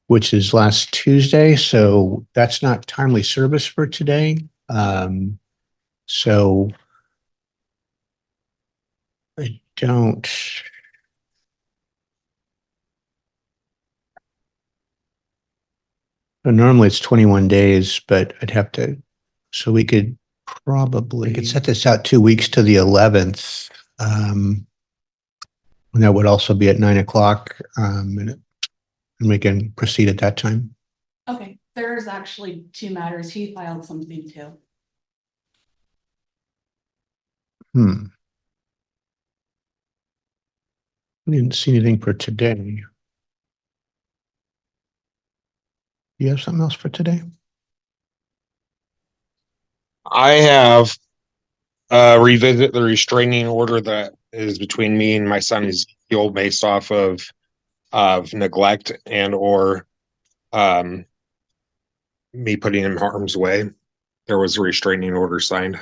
which is last Tuesday. So that's not timely service for today. So I don't. Normally it's 21 days, but I'd have to, so we could set this out 2 weeks to the 11th. And that would also be at 9 o'clock. And we can proceed at that time. Okay, there's actually two matters. He filed something too. I didn't see anything for today. You have something else for today? I have revisit the restraining order that is between me and my son Ezekiel based off of neglect and or me putting him in harm's way. There was a restraining order signed.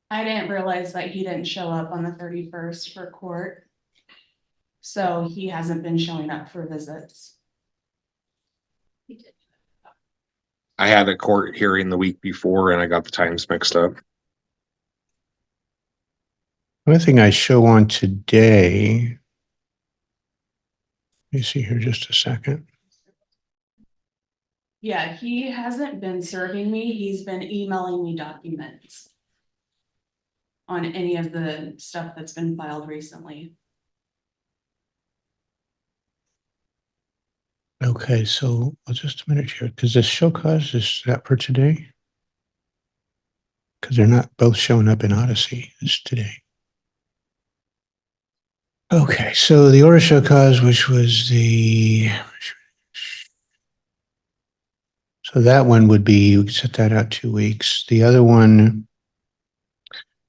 I didn't realize that he didn't show up on the 31st for court. So he hasn't been showing up for visits. He did. I had a court hearing the week before and I got the times mixed up. The only thing I show on today, let me see here just a second. Yeah, he hasn't been serving me. He's been emailing me documents on any of the stuff that's been filed recently. Okay, so just a minute here, because this show cause is that for today? Because they're not both showing up in Odyssey. It's today. Okay, so the order show cause, which was so that one would be, we could set that out 2 weeks. The other one,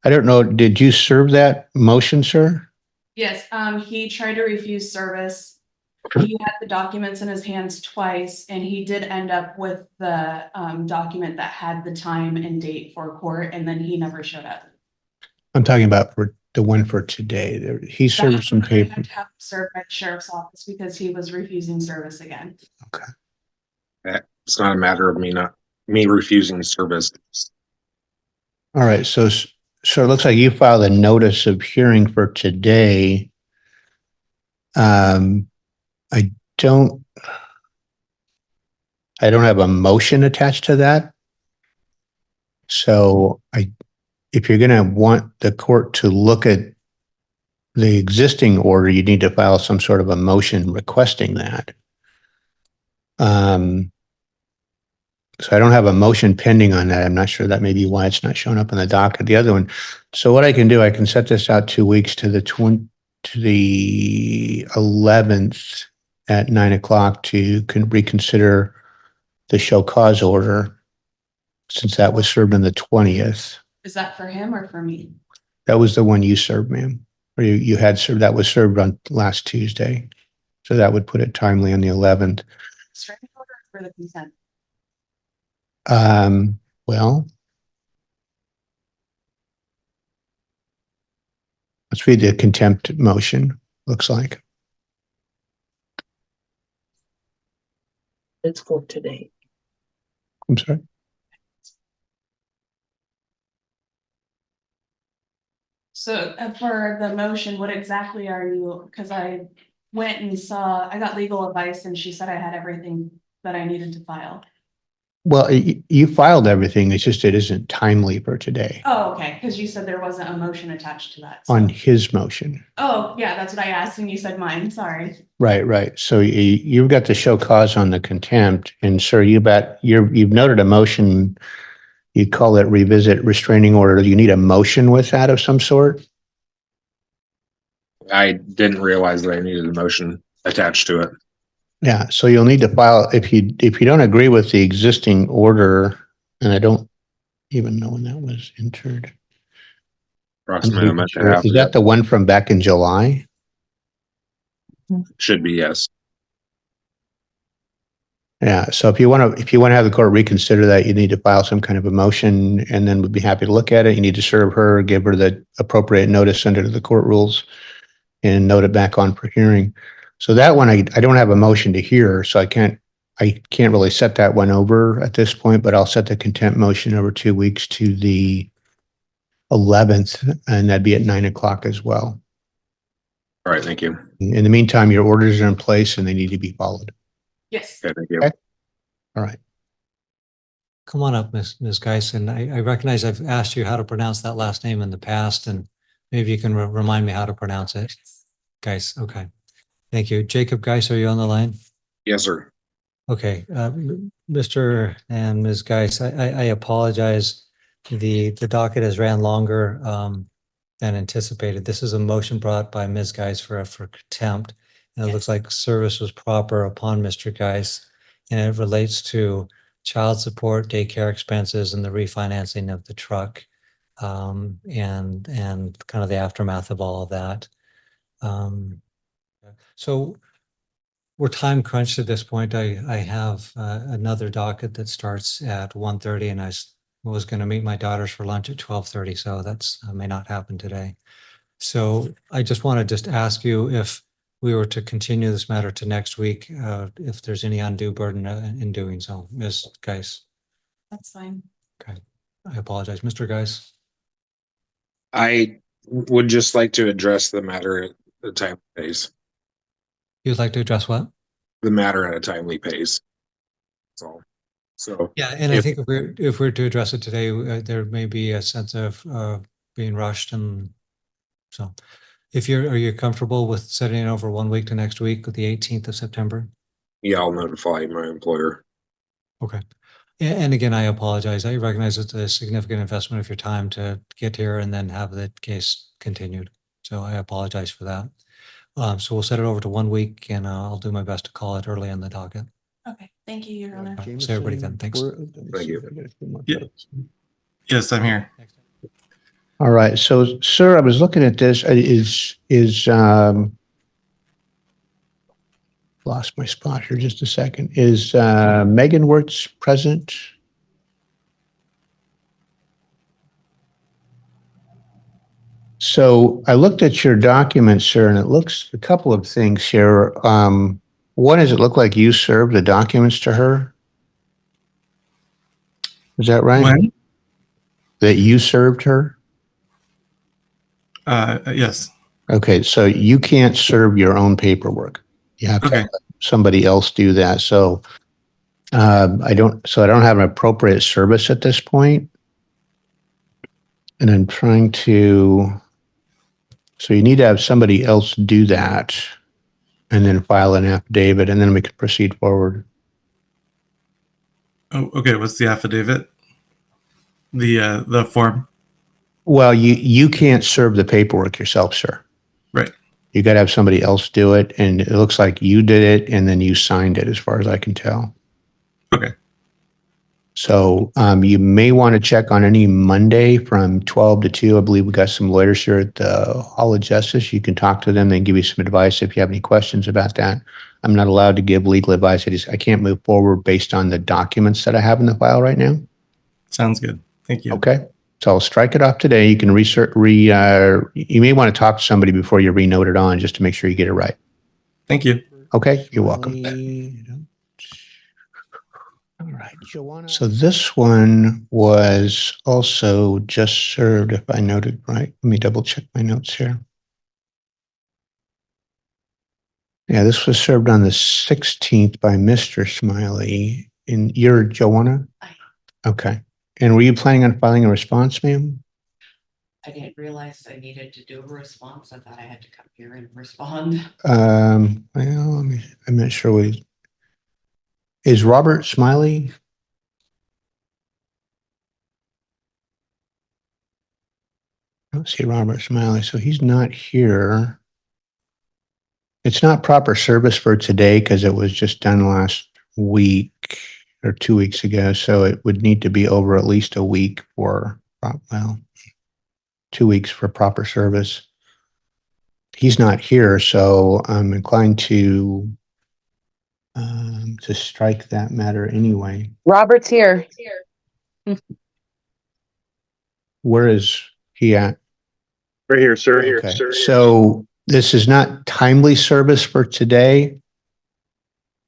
I don't know, did you serve that motion, sir? Yes, he tried to refuse service. He had the documents in his hands twice, and he did end up with the document that had the time and date for court, and then he never showed up. I'm talking about for the one for today. He served some paper. Had to have served by the sheriff's office because he was refusing service again. Okay. It's not a matter of me refusing service. All right, so it looks like you filed a notice of hearing for today. I don't have a motion attached to that. So if you're going to want the court to look at the existing order, you need to file some sort of a motion requesting that. So I don't have a motion pending on that. I'm not sure, that may be why it's not showing up on the docket. The other one. So what I can do, I can set this out 2 weeks to the 11th at 9 o'clock to reconsider the show cause order, since that was served on the 20th. Is that for him or for me? That was the one you served, ma'am, or you had served. That was served on last Tuesday. So that would put it timely on the 11th. Restraining order for the consent? Well, let's read the contempt motion, looks like. It's for today. I'm sorry. So for the motion, what exactly are you, because I went and saw, I got legal advice and she said I had everything that I needed to file. Well, you filed everything. It's just, it isn't timely for today Oh, okay, because you said there wasn't a motion attached to that. so- on his motion. Oh, yeah, that's what I asked and you said mine, sorry. Right. So you've got the show cause on the contempt, and sir, you've noted a motion. You'd call it revisit restraining order. You need a motion with that of some sort? I didn't realize that I needed a motion attached to it. Yeah, so you'll need to file, if you don't agree with the existing order, and I don't even know when that was entered. Approximately a month and a half Is ago. that the one from back in July? Should be, yes. Yeah, so if you want to have the court reconsider that, you need to file some kind of a motion, and then we'd be happy to look at it. You need to serve her, give her the appropriate notice under the court rules, and note it back on for hearing. So that one, I don't have a motion to hear, so I can't really set that one over at this point, but I'll set the contempt motion over 2 weeks to the 11th, and that'd be at 9 o'clock as well. All right, thank you. In the meantime, your orders are in place and they need to be followed. Yes. Okay, thank you. Okay. All right. Come on up, Ms. Geis, and I recognize I've asked you how to pronounce that last name in the past, and maybe you can remind me how to pronounce it. Geis, okay. Thank you. Jacob Geis, are you on the line? Yes, sir. Okay, Mr. and Ms. Geis, I apologize. The docket has ran longer than anticipated. This is a motion brought by Ms. Geis for contempt. And it looks like service was proper upon Mr. Geis, and it relates to child support, daycare expenses, and the refinancing of the truck, and kind of the aftermath of all of that. So we're time crunched at this point. I have another docket that starts at 1:30, and I was going to meet my daughters for lunch at 12:30, so that's may not happen today. So I just want to ask you if we were to continue this matter to next week, if there's any undue burden in doing so. Ms. Geis. That's fine. Okay, I apologize. Mr. Geis. I would just like to address the matter at a timely pace. You'd like to address what? The matter at a timely pace. That's all. So Yeah, and I think if we're to address it today, there may be a sense of being rushed, and so are you comfortable with setting it over 1 week to next week, the 18th of September? yeah, I'll notify my employer. Okay. And again, I apologize. I recognize it's a significant investment of your time to get here and then have the case continued. So I apologize for that. So we'll set it over to 1 week, and I'll do my best to call it early in the docket. Okay. Thank you, Your Honor. So everybody then, thanks. Thank you. Yeah. Yes, I'm here. All right. So, sir, I was looking at this. Lost my spot here just a second. Is Megan Wirtz present? So I looked at your document, sir, and it looks a couple of things here. One is it looked like you served the documents to her. Is that right? When? That you served her? Yes. Okay, so you can't serve your own paperwork. You have to Okay. let somebody else do that. So I don't have an appropriate service at this point. And I'm trying to, so you need to have somebody else do that and then file an affidavit, and then we can proceed forward. Oh, okay. What's the affidavit? The form. Well, you can't serve the paperwork yourself, sir. Right. You got to have somebody else do it, and it looks like you did it, and then you signed it, as far as I can tell. Okay. So you may want to check on any Monday from 12 to 2. I believe we got some lawyers here at the Hall of Justice. You can talk to them. They can give you some advice if you have any questions about that. I'm not allowed to give legal advice. I can't move forward based on the documents that I have in the file right now. Sounds good. Thank you. Okay. So I'll strike it off today. You can you may want to talk to somebody before you re-note it on, just to make sure you get it right. Thank you. Okay. You're welcome. All right, Joanna. So this one was also just served, if I noted right. Let me double check my notes here. Yeah, this was served on the 16th by Mr. Smiley. And you're Joanna? Okay. And were you planning on filing a response, ma'am? I didn't realize I needed to do a response. I thought I had to come here and respond. Well, I'm not sure is Robert Smiley? I don't see Robert Smiley, so he's not here. It's not proper service for today because it was just done last week or 2 weeks ago. So it would need to be over at least a week for, well, 2 weeks for proper service. He's not here, so I'm inclined to strike that matter anyway. Robert's here. Where is he at? Right here, sir. Okay. So this is not timely service for today.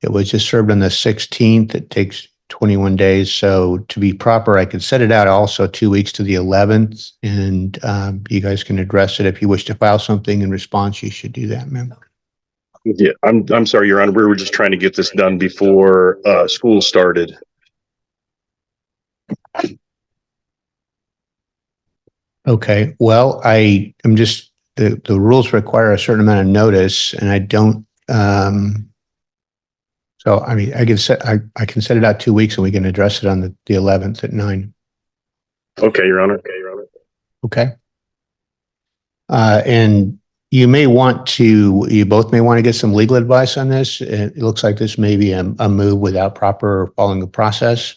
It was just served on the 16th. It takes 21 days. So to be proper, I could set it out also 2 weeks to the 11th, and you guys can address it. If you wish to file something in response, you should do that, ma'am. Yeah, I'm sorry, Your Honor. We were just trying to get this done before school started. Okay, well, I am just, the rules require a certain amount of notice, and I don't, so I mean, I can set it out 2 weeks and we can address it on the 11th at 9. Okay, Your Honor. Okay. And you both may want to get some legal advice on this. It looks like this may be a move without proper following the process.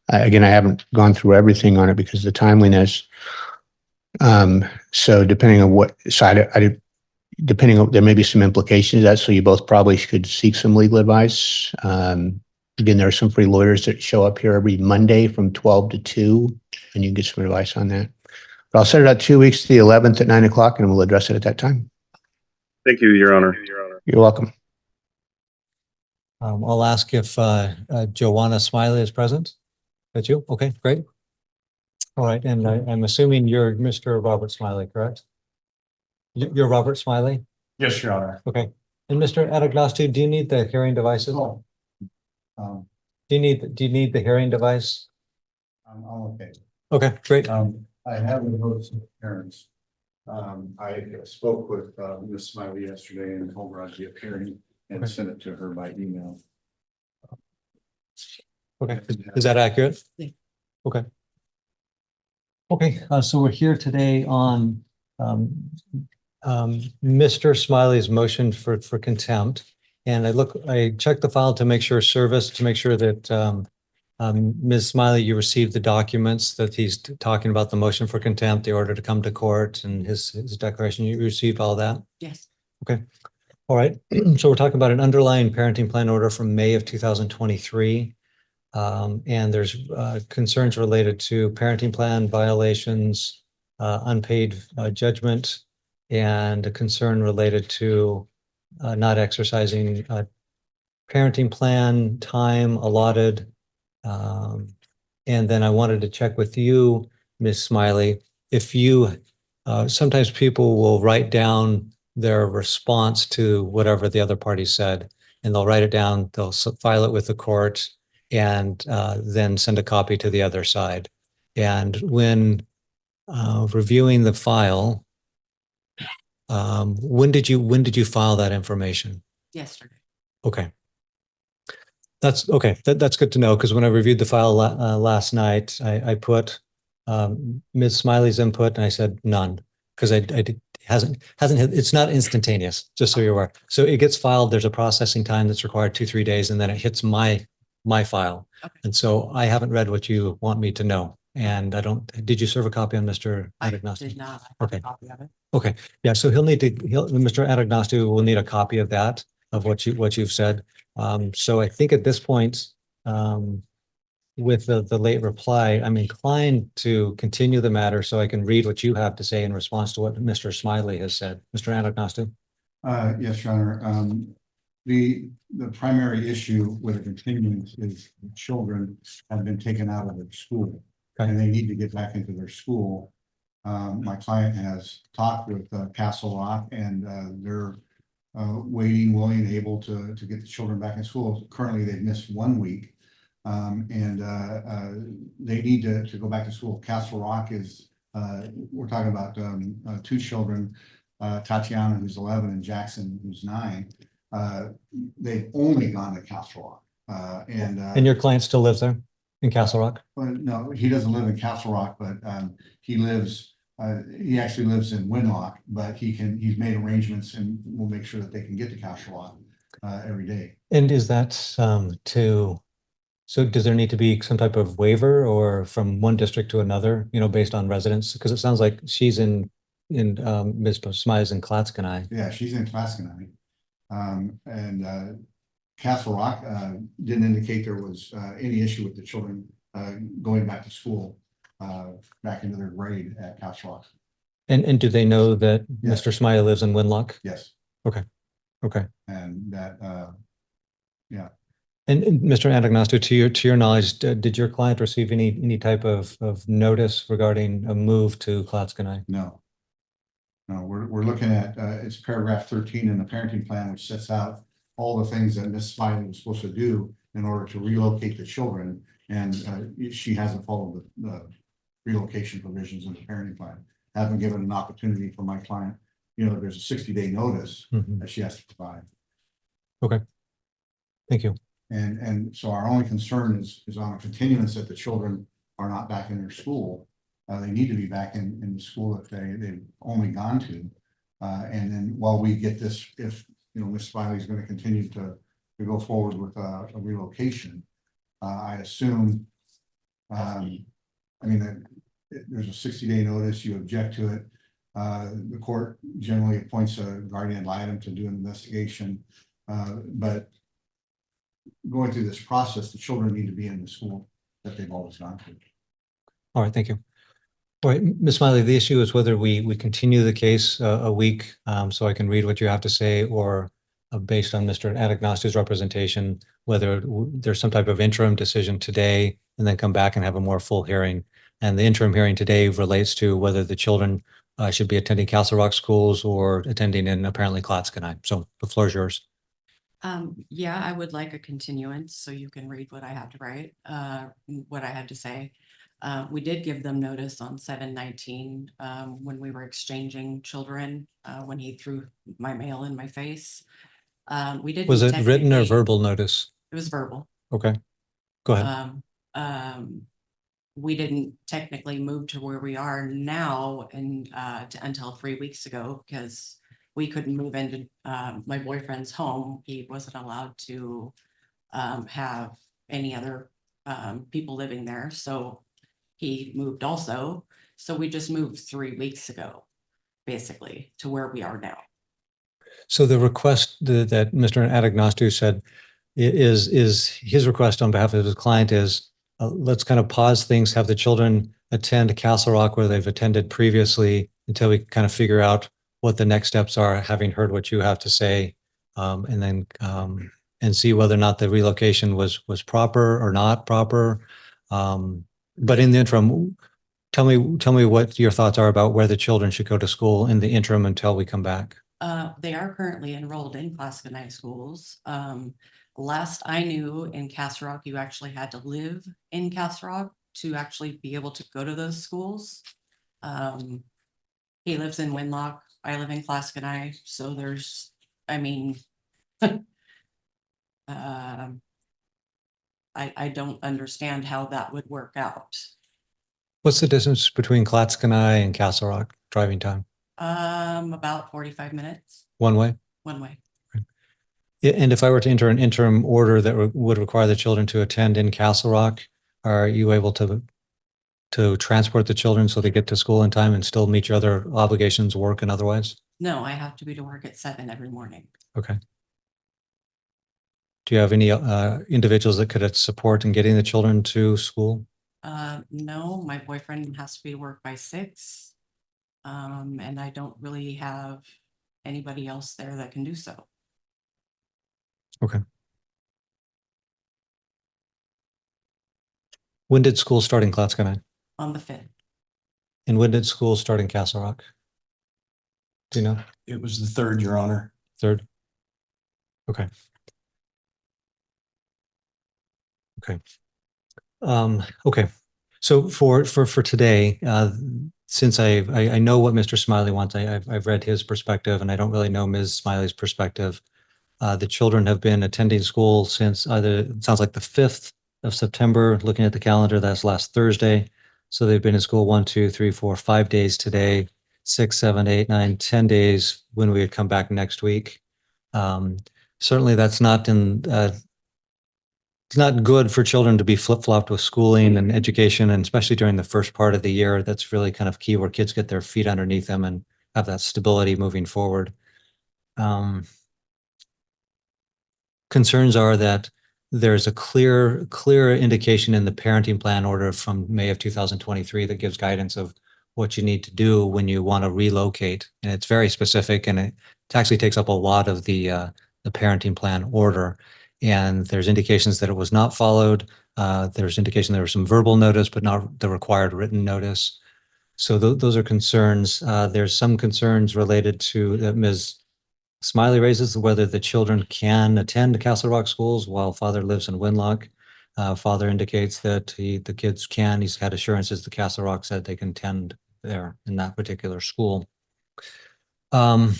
Again, I haven't gone through everything on it because of the timeliness. So depending on what side, there may be some implications of that. So you both probably should seek some legal advice. Again, there are some free lawyers that show up here every Monday from 12 to 2, and you can get some advice on that. But I'll set it out 2 weeks to the 11th at 9 o'clock, and we'll address it at that time. Thank you, Your Honor. You're welcome. I'll ask if Joanna Smiley is present. That's you? Okay, great. All right, and I'm assuming you're Mr. Robert Smiley, correct? You're Robert Smiley? Yes, Your Honor. Okay. And Mr. Adagnostou, do you need the hearing devices? Um, Do you need the hearing device? I'm okay. Okay, great. I have a notice of parents. I spoke with Ms. Smiley yesterday and told her I'd be appearing and Okay. sent it to her by email. Okay, is that accurate? Yeah. Okay. Okay, so we're here today on Mr. Smiley's motion for contempt. And I checked the file to make sure that Ms. Smiley, you received the documents that he's talking about, the motion for contempt, the order to come to court, and his declaration. You received all that? Yes. Okay. All right. So we're talking about an underlying parenting plan order from May of 2023. And there's concerns related to parenting plan violations, unpaid judgment, and a concern related to not exercising parenting plan time allotted. And then I wanted to check with you, Ms. Smiley, if you, sometimes people will write down their response to whatever the other party said, and they'll write it down, they'll file it with the court, and then send a copy to the other side. And when reviewing the file, when did you file that information? Yesterday. Okay. That's okay. That's good to know, because when I reviewed the file last night, I put Ms. Smiley's input and I said none, because it's not instantaneous, just so you're aware. So it gets filed. There's a processing time that's required 2-3 days, and then it hits my file. Okay. And so I haven't read what you want me to know. And did you serve a copy on Mr. I Adagnostou? did not. I have Okay. a copy of it. Okay, yeah, so Mr. Adagnostou will need a copy of that, of what you've said. So I think at this point, with the late reply, I'm inclined to continue the matter so I can read what you have to say in response to what Mr. Smiley has said. Mr. Adagnostou? Yes, Your Honor. The primary issue with the continuance is the children have been taken out of their school. Okay. And they need to get back into their school. My client has talked with Castle Rock, and they're waiting, willing, able to get the children back in school. Currently, they've missed 1 week. And they need to go back to school. Castle Rock is, we're talking about 2 children, Tatiana, who's 11, and Jackson, who's 9. They've only gone to Castle Rock. And your client still lives there in Castle Rock? Well, no, he doesn't live in Castle Rock, but he actually lives in Winlock, but he's made arrangements, and we'll make sure that they can get to Castle Rock every day. And is that so does there need to be some type of waiver or from one district to another, based on residence? Because it sounds like she's in Ms. Smiley's in Clatskanie. Yeah, she's in Clatskanie. And Castle Rock didn't indicate there was any issue with the children going back to school, back into their grade at Castle Rock. And do they know that Yes. Mr. Smiley lives in Winlock? Yes, Okay. and that, And Mr. Anagnostou, to your knowledge, did your client receive any type of notice regarding a move to Klatskanai? no. No, we're looking at, it's paragraph 13 in the parenting plan, which sets out all the things that Miss Smiley was supposed to do in order to relocate the children. And she hasn't followed the relocation provisions in the parenting plan. Haven't given an opportunity for my client, there's a 60-day notice Mhm. that she has to provide. Thank you. And so our only concern is on a continuance that the children are not back in their school. They need to be back in the school that they've only gone to. And then while we get this, if, Miss Smiley is going to continue to go forward with a relocation, I assume, there's a 60-day notice, you object to it. The court generally appoints a guardian ad litem to do an investigation. But going through this process, the children need to be in the school that they've always gone to. All right, thank you. All right, Ms. Smiley, the issue is whether we continue the case a week, so I can read what you have to say, or based on Mr. Anagnostou's representation, whether there's some type of interim decision today and then come back and have a more full hearing. And the interim hearing today relates to whether the children should be attending Castle Rock schools or attending in apparently Klatskanai. So the floor is yours. Yeah, I would like a continuance so you can read what I have to write, what I had to say. We did give them notice on 7/19 when we were exchanging children, when he threw my mail in my face. We didn't. Was it written or technically- verbal notice? It was verbal. Okay, go ahead. We didn't technically move to where we are now and until 3 weeks ago because we couldn't move into my boyfriend's home. He wasn't allowed to have any other people living there. So he moved also. So we just moved 3 weeks ago, basically, to where we are now. So the request that Mr. Anagnostou said is his request on behalf of his client is, let's kind of pause things, have the children attend Castle Rock where they've attended previously until we kind of figure out what the next steps are, having heard what you have to say, and then and see whether or not the relocation was proper or not proper. But in the interim, tell me what your thoughts are about where the children should go to school in the interim until we come back. They are currently enrolled in Klatskanai schools. Last I knew, in Castle Rock, you actually had to live in Castle Rock to actually be able to go to those schools. He lives in Winlock. I live in Klatskanai. So there's, I don't understand how that would work out. What's the distance between Klatskanai and Castle Rock driving time? About 45 minutes, One way? one way. And if I were to enter an interim order that would require the children to attend in Castle Rock, are you able to transport the children so they get to school in time and still meet your other obligations, work and otherwise? No, I have to be to work at 7 every morning. Okay. Do you have any individuals that could support in getting the children to school? No, my boyfriend has to be to work by 6. And I don't really have anybody else there that can do so. Okay. When did school start in Klatskanai? On the 5th. And when did school start in Castle Rock? Do you know? It was the 3rd, Your Honor. 3rd? Okay. Okay. Okay. So for today, since I know what Mr. Smiley wants, I've read his perspective and I don't really know Ms. Smiley's perspective. The children have been attending school since it sounds like the 5th of September, looking at the calendar, that's last Thursday. So they've been in school 1, 2, 3, 4, 5 days today, 6, 7, 8, 9, 10 days when we would come back next week. Certainly that's not it's not good for children to be flip-flopped with schooling and education, and especially during the first part of the year. That's really kind of key, where kids get their feet underneath them and have that stability moving forward. Concerns are that there's a clear indication in the parenting plan order from May of 2023 that gives guidance of what you need to do when you want to relocate. And it's very specific, and it actually takes up a lot of the parenting plan order. And there's indications that it was not followed. There's indication there was some verbal notice, but not the required written notice. So those are concerns. There's some concerns related to that Ms. Smiley raises, whether the children can attend Castle Rock schools while father lives in Winlock. Father indicates that the kids can. He's had assurances the Castle Rock said they can attend there in that particular school. I'm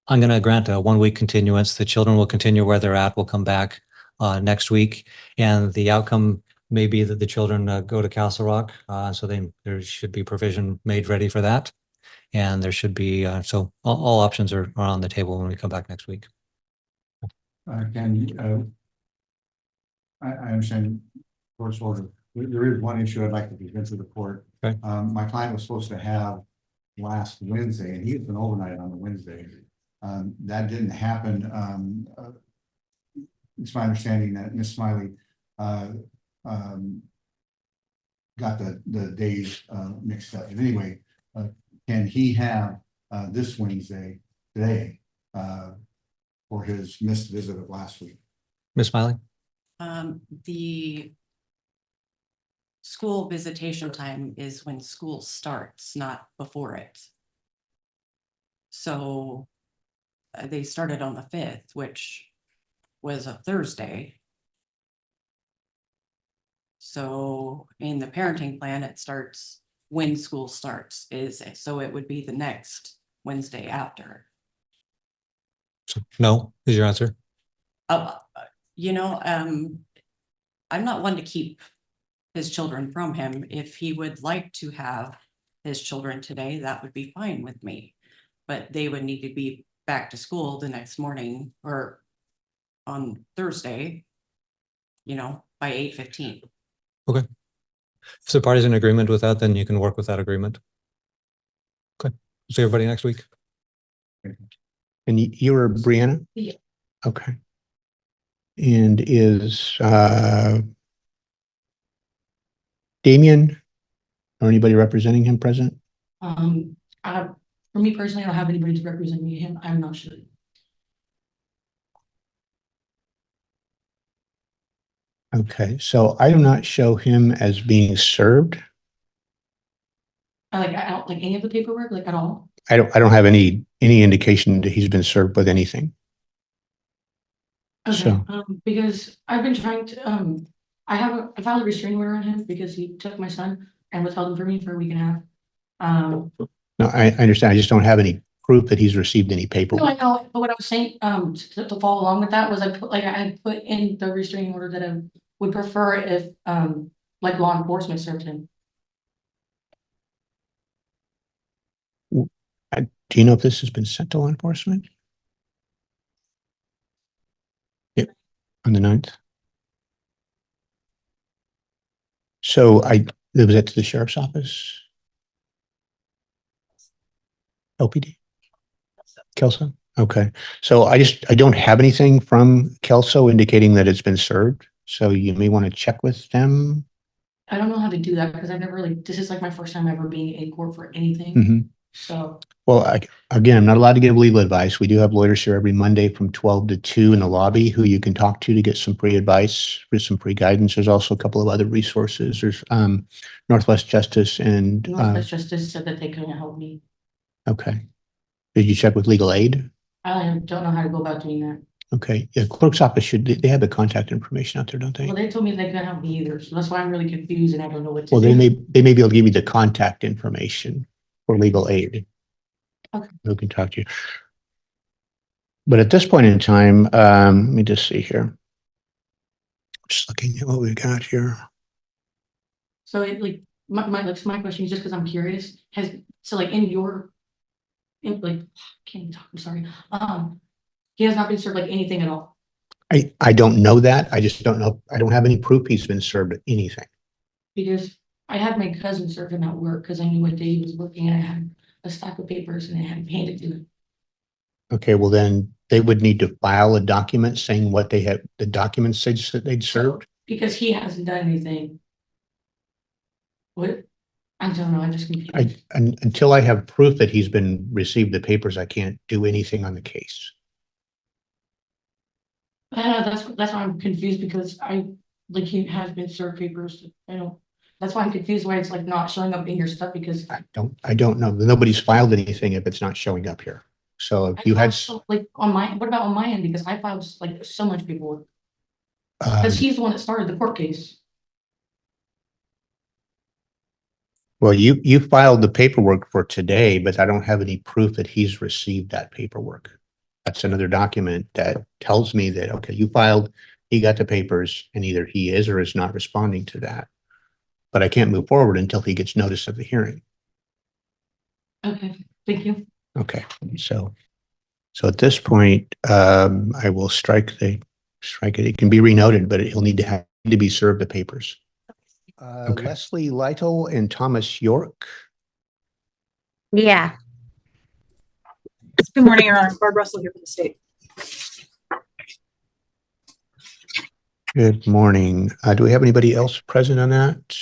going to grant a 1-week continuance. The children will continue where they're at. We'll come back next week, and the outcome may be that the children go to Castle Rock. So there should be provision made ready for that. And there should be, so all options are on the table when we come back next week. Ken, I understand court's order. There is one issue I'd like to present to the court. Okay. My client was supposed to have last Wednesday, and he had been overnight on the Wednesday. That didn't happen. It's my understanding that Ms. Smiley got the days mixed up. And anyway, can he have this Wednesday, today, for his missed visit of last week? Ms. Smiley? The school visitation time is when school starts, not before it. So they started on the 5th, which was a Thursday. So in the parenting plan, it starts when school starts, so it would be the next Wednesday after. So no is your answer? You know, I'm not one to keep his children from him. If he would like to have his children today, that would be fine with me. But they would need to be back to school the next morning or on Thursday, you know, by 8:15. Okay. If the party's in agreement with that, then you can work with that agreement. Okay. See everybody next week. And you were Brianna? Yeah. Okay. And is Damien or anybody representing him present? For me personally, I don't have anybody to represent me. Him, I'm not sure. Okay, so I do not show him as being served. I don't like any of the paperwork, like at all. I don't have any indication that he's been served with anything. Okay, So- because I've been trying to, I filed a restraining order on him because he took my son and withheld him from me for a week and a half. No, I understand. I just don't have any proof that he's received any No, I paperwork. know, but what I was saying, to follow along with that was I put in the restraining order that I would prefer if, like law enforcement served him. Do you know if this has been sent to law enforcement? Yep, on the 9th. So it was at the sheriff's office? LPD? Kelso? Okay. So I don't have anything from Kelso indicating that it's been served. So you may want to check with them. I don't know how to do that because I've never this is like my first time ever being in court for anything. Mhm. So, Well, again, I'm not allowed to give legal advice. We do have lawyers here every Monday from 12 to 2 in the lobby who you can talk to get some free advice, some free guidance. There's also a couple of other resources. There's Northwest Justice and Northwest Justice said that they couldn't help me. okay. Did you check with legal aid? I don't know how to go about doing that. Okay. Yeah, clerk's office they have the contact information out there, don't they? Well, they told me they couldn't help me either, so that's why I'm really confused and I don't know what to Well, do. they may be able to give you the contact information for legal aid. Okay. Who can talk to you. But at this point in time, let me just see here. Just looking at what we got here. So my question is just because I'm curious, can't even talk, I'm sorry. He has not been served like anything at all. I don't know that. I just don't know. I don't have any proof he's been served anything. Because I had my cousin serve him at work because I knew what day he was working and I had a stack of papers and I had handed to him. Okay, well then they would need to file a document saying what they had, the documents said that they'd served. Because he hasn't done anything. What? I don't know, I'm just confused. Until I have proof that he's been received the papers, I can't do anything on the case. I know, that's why I'm confused, because like, he has been served papers, that's why I'm confused why it's like not showing up in your stuff, because. I don't know. Nobody's filed anything if it's not showing up here. So if you had, Like, what about on my end, because I filed like so much paperwork, uh, because he's the one that started the court case. well, you filed the paperwork for today, but I don't have any proof that he's received that paperwork. That's another document that tells me that, okay, you filed, he got the papers, and either he is or is not responding to that. But I can't move forward until he gets notice of the hearing. Okay, thank you. Okay, so at this point, I will strike it. It can be renoted, but he'll need to be served the papers. Okay. Leslie Lytle and Thomas York. Yeah, Good morning, Your Honor. Barb Russell here for the state. Good morning. Do we have anybody else present on that?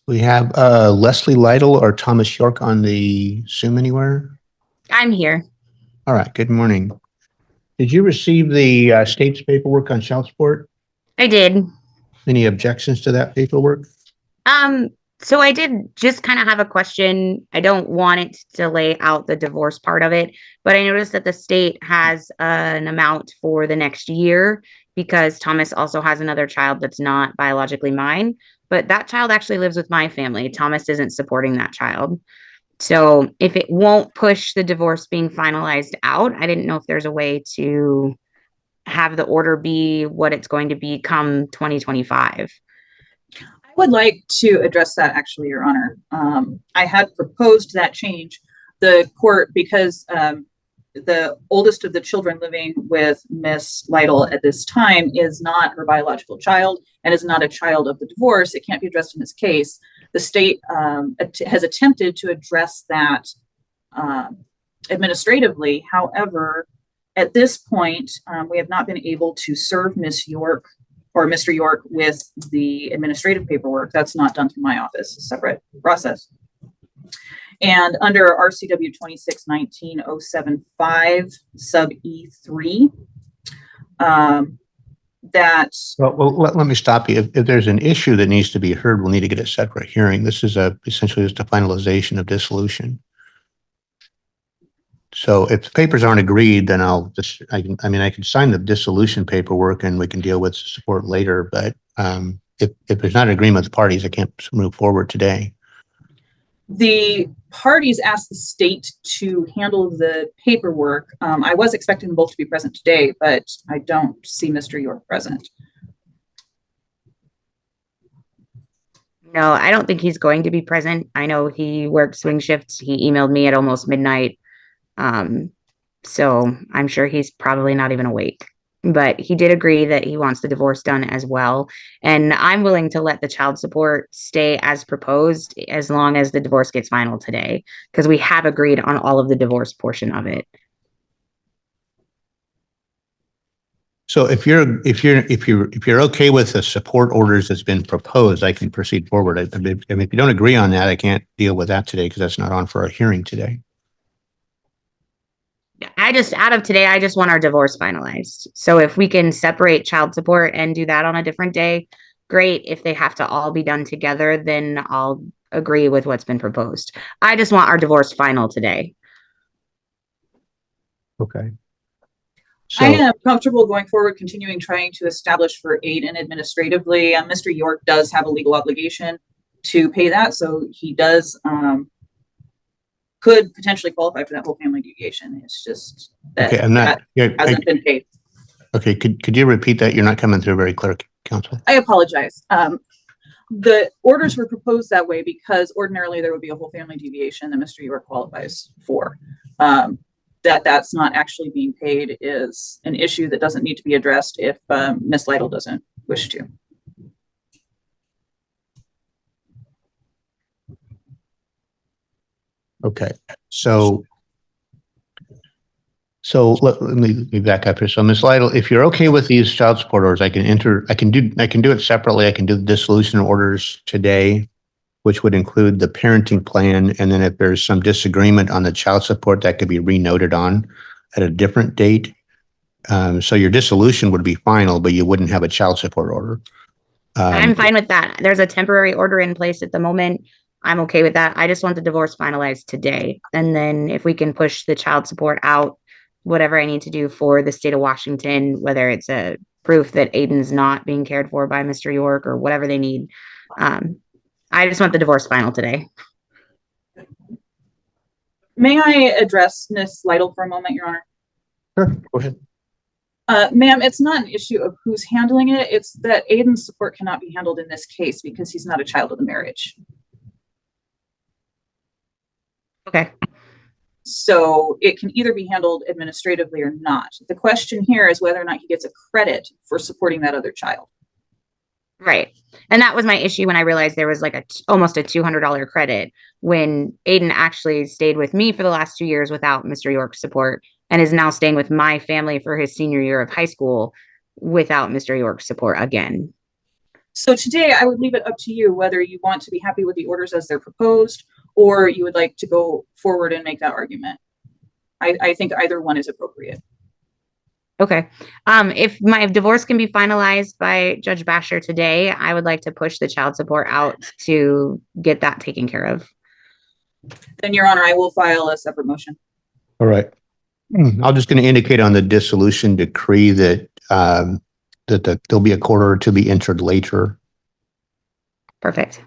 We have Leslie Lytle or Thomas York on the Zoom anywhere? I'm here. All right, good morning. Did you receive the state's paperwork on child support? I did. Any objections to that paperwork? So I did just kind of have a question. I don't want it to lay out the divorce part of it, but I noticed that the state has an amount for the next year because Thomas also has another child that's not biologically mine, but that child actually lives with my family. Thomas isn't supporting that child. So if it won't push the divorce being finalized out, I didn't know if there's a way to have the order be what it's going to be come 2025. I would like to address that, actually, Your Honor. I had proposed that change. The court, because the oldest of the children living with Miss Lytle at this time is not her biological child and is not a child of the divorce. It can't be addressed in this case. The state has attempted to address that administratively. However, at this point, we have not been able to serve Miss York or Mr. York with the administrative paperwork. That's not done through my office, a separate process. And under RCW 2619-075 sub E3, Let me stop you. If there's an issue that needs to be heard, we'll need to get a separate hearing. This is essentially just a finalization of dissolution. So if the papers aren't agreed, then I can sign the dissolution paperwork and we can deal with support later. But if there's not an agreement with the parties, I can't move forward today. the parties asked the state to handle the paperwork. I was expecting them both to be present today, but I don't see Mr. York present. No, I don't think he's going to be present. I know he worked swing shifts. He emailed me at almost midnight. So I'm sure he's probably not even awake. But he did agree that he wants the divorce done as well. And I'm willing to let the child support stay as proposed as long as the divorce gets final today, because we have agreed on all of the divorce portion of it. So if you're okay with the support orders that's been proposed, I can proceed forward. I mean, if you don't agree on that, I can't deal with that today because that's not on for a hearing today. Out of today, I just want our divorce finalized. So if we can separate child support and do that on a different day, great. If they have to all be done together, then I'll agree with what's been proposed. I just want our divorce final today. Okay. I am comfortable going forward, continuing trying to establish for Aiden administratively. Mr. York does have a legal obligation to pay that, so he does could potentially qualify for that whole family deviation. It's just that, hasn't been paid. Okay, could you repeat that? You're not coming through very clear, counsel. I apologize. The orders were proposed that way because ordinarily there would be a whole family deviation that Mr. York qualifies for. That's not actually being paid is an issue that doesn't need to be addressed if Ms. Lytle doesn't wish to. Okay, so So let me back up here. So Ms. Lytle, if you're okay with these child support orders, I can do it separately. I can do the dissolution orders today, which would include the parenting plan. And then if there's some disagreement on the child support, that could be renoted on at a different date. So your dissolution would be final, but you wouldn't have a child support order. I'm fine with that. There's a temporary order in place at the moment. I'm okay with that. I just want the divorce finalized today. And then if we can push the child support out, whatever I need to do for the state of Washington, whether it's a proof that Aiden's not being cared for by Mr. York or whatever they need. I just want the divorce final today. May I address Ms. Lytle for a moment, Your Honor? Sure, go ahead. Ma'am, it's not an issue of who's handling it. It's that Aiden's support cannot be handled in this case because he's not a child of the marriage. Okay. So it can either be handled administratively or not. The question here is whether or not he gets a credit for supporting that other child. Right. And that was my issue when I realized there was like almost a $200 credit when Aiden actually stayed with me for the last 2 years without Mr. York's support and is now staying with my family for his senior year of high school without Mr. York's support again. So today I would leave it up to you whether you want to be happy with the orders as they're proposed or you would like to go forward and make that argument. I think either one is appropriate. Okay. If my divorce can be finalized by Judge Bashor today, I would like to push the child support out to get that taken care of. Then, Your Honor, I will file a separate motion. All right. I'm just going to indicate on the dissolution decree that there'll be a court order to be entered later. Perfect.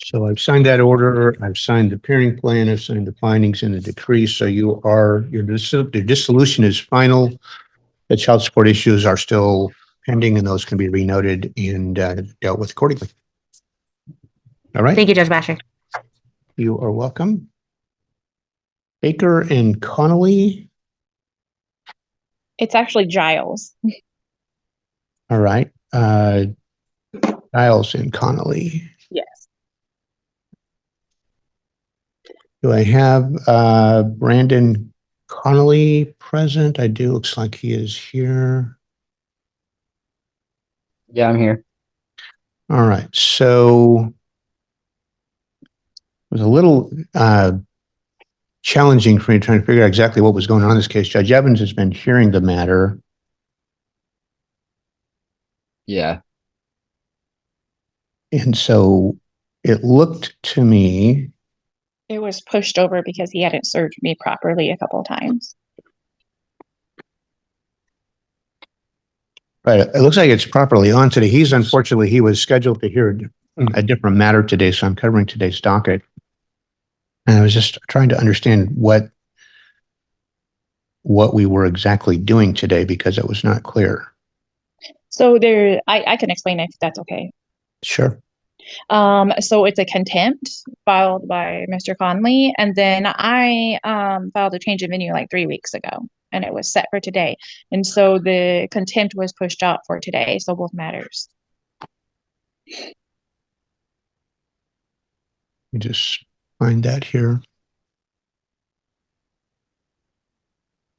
So I've signed that order. I've signed the parenting plan. I've signed the findings in the decree. So your dissolution is final. The child support issues are still pending, and those can be renoted and dealt with accordingly. All right. Thank you, Judge Bashor. You are welcome. Baker and Connolly. It's actually Giles. All right. Giles and Connolly. Yes. Do I have Brandon Connolly present? I do. Looks like he is here. Yeah, I'm here. All right. So it was a little challenging for me trying to figure out exactly what was going on in this case. Judge Evans has been hearing the matter. Yeah. And so it looked to me. It was pushed over because he hadn't served me properly a couple of times. Right. It looks like it's properly on today. Unfortunately, he was scheduled to hear a different matter today, so I'm covering today's docket. And I was just trying to understand what we were exactly doing today because it was not clear. So I can explain if that's okay. Sure. So it's a contempt filed by Mr. Conley, and then I filed a change of venue like 3 weeks ago, and it was set for today. And so the contempt was pushed out for today, so both matters. Let me just find that here.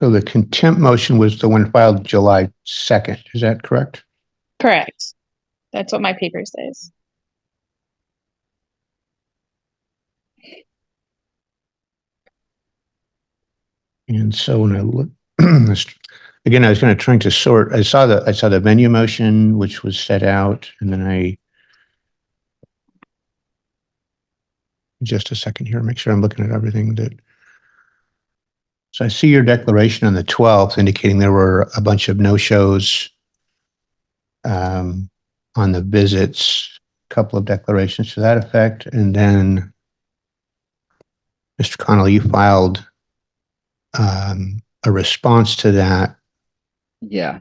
So the contempt motion was the one filed July 2nd. Is that correct? Correct. That's what my paper says. And so when I look again, I was kind of trying to sort. I saw the venue motion, which was set out, and then just a second here, make sure I'm looking at everything that. So I see your declaration on the 12th indicating there were a bunch of no-shows on the visits, a couple of declarations to that effect. And then, Mr. Connolly, you filed a response to that. Yeah.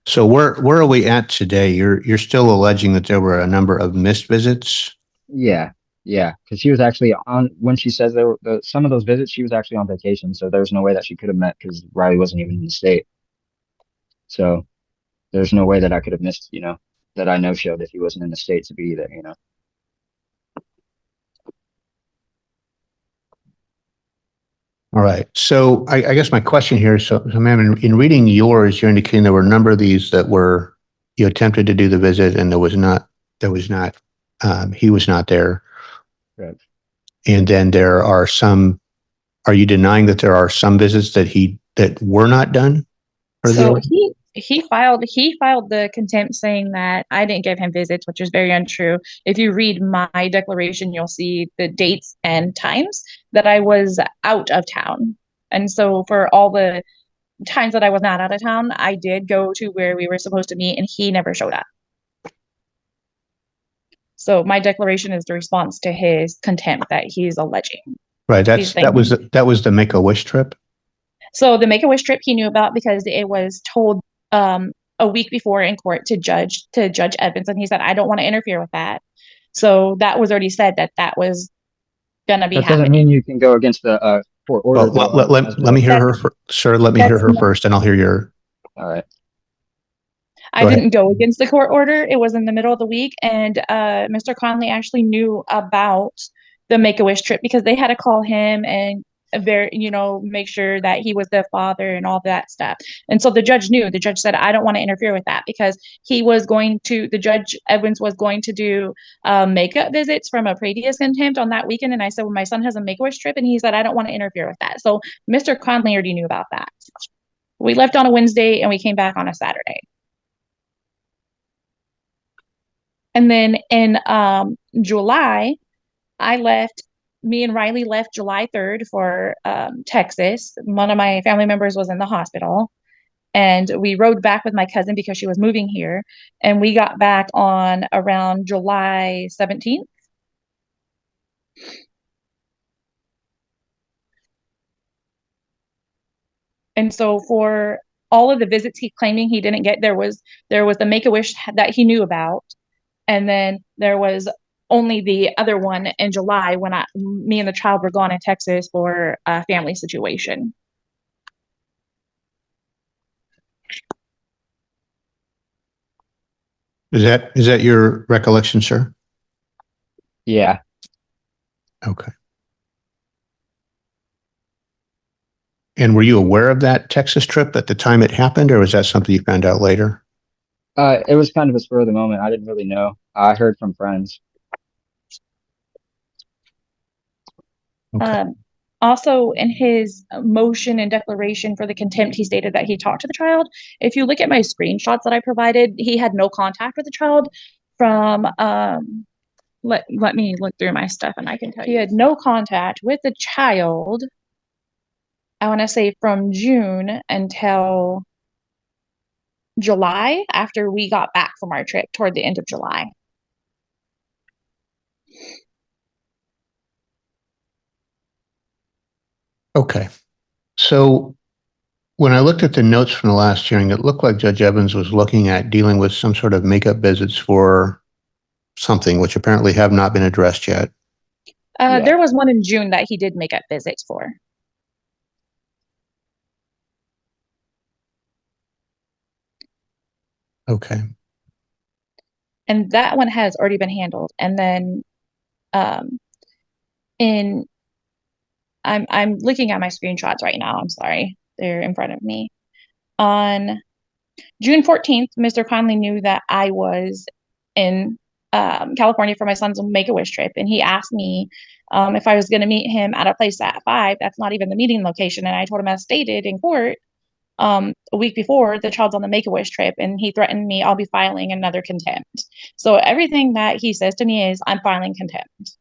So where are we at today? You're still alleging that there were a number of missed visits? Yeah. Yeah. Because she was actually on, when she says there were some of those visits, she was actually on vacation. So there's no way that she could have met because Riley wasn't even in the state. So there's no way that I could have missed, that I no-showed if he wasn't in the state to be there, All right. So I guess my question here, so ma'am, in reading yours, you're indicating there were a number of these that were, you attempted to do the visit and he was not there. Right. And then there are some, are you denying that there are some visits that were not done? So he filed the contempt saying that I didn't give him visits, which is very untrue. If you read my declaration, you'll see the dates and times that I was out of town. And so for all the times that I was not out of town, I did go to where we were supposed to meet and he never showed up. So my declaration is the response to his contempt that he's alleging. Right. That was the Make-A-Wish trip. So the Make-A-Wish trip he knew about because it was told a week before in court to Judge Evans, and he said, I don't want to interfere with that. So that was already said that was going to be happening. That doesn't mean you can go against the court order. Well, let me hear her, sir. Let me hear her first, and I'll hear your. All right. I didn't go against the court order. It was in the middle of the week, and Mr. Conley actually knew about the Make-A-Wish trip because they had to call him and make sure that he was the father and all that stuff. And so the judge knew. The judge said, I don't want to interfere with that because the Judge Evans was going to do makeup visits from a previous contempt on that weekend. And I said, well, my son has a Make-A-Wish trip. And he said, I don't want to interfere with that. So Mr. Conley already knew about that. We left on a Wednesday and we came back on a Saturday. And then in July, me and Riley left July 3rd for Texas. One of my family members was in the hospital. And we rode back with my cousin because she was moving here. And we got back on around July 17th. And so for all of the visits he's claiming he didn't get, there was the Make-A-Wish that he knew about. And then there was only the other one in July when me and the child were gone in Texas for a family situation. Is that your recollection, sir? Yeah. Okay. And were you aware of that Texas trip at the time it happened, or was that something you found out later? It was kind of a spur of the moment. I didn't really know. I heard from friends. Okay. Also, in his motion and declaration for the contempt, he stated that he talked to the child. If you look at my screenshots that I provided, he had no contact with the child from, let me look through my stuff and I can tell you. He had no contact with the child, I want to say from June until July, after we got back from our trip toward the end of July. Okay. So when I looked at the notes from the last hearing, it looked like Judge Evans was looking at dealing with some sort of makeup visits for something, which apparently have not been addressed yet. There was one in June that he did makeup visits for. Okay. And that one has already been handled. And then I'm looking at my screenshots right now. I'm sorry. They're in front of me. On June 14th, Mr. Conley knew that I was in California for my son's Make-A-Wish trip. And he asked me if I was going to meet him at a place at 5. That's not even the meeting location. And I told him, as stated in court, a week before, the child's on the Make-A-Wish trip, and he threatened me, I'll be filing another contempt. So everything that he says to me is, I'm filing contempt.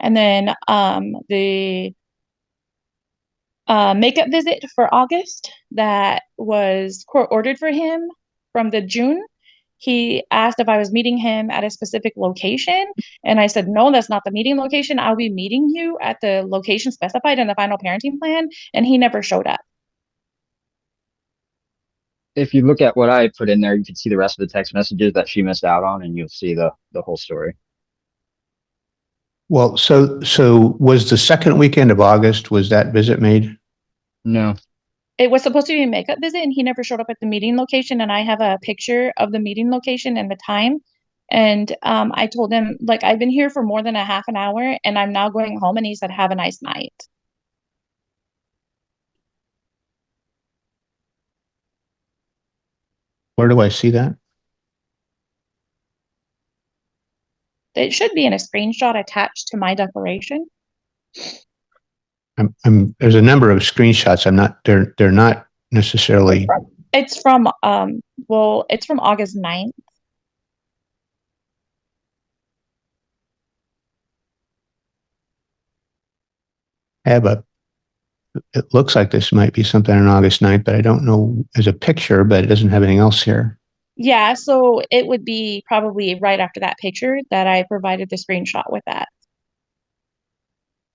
And then the makeup visit for August that was court ordered for him from the June, he asked if I was meeting him at a specific location. And I said, no, that's not the meeting location. I'll be meeting you at the location specified in the final parenting plan. And he never showed up. If you look at what I put in there, you can see the rest of the text messages that she missed out on, and you'll see the whole story. Well, so was the second weekend of August, was that visit made? No. It was supposed to be a makeup visit, and he never showed up at the meeting location. And I have a picture of the meeting location and the time. And I told him, like, I've been here for more than a half an hour and I'm now going home. And he said, have a nice night. Where do I see that? It should be in a screenshot attached to my declaration. There's a number of screenshots. They're not necessarily. It's from, well, it's from August 9th. It looks like this might be something on August 9th, but I don't know as a picture, but it doesn't have anything else here. Yeah, so it would be probably right after that picture that I provided the screenshot with that.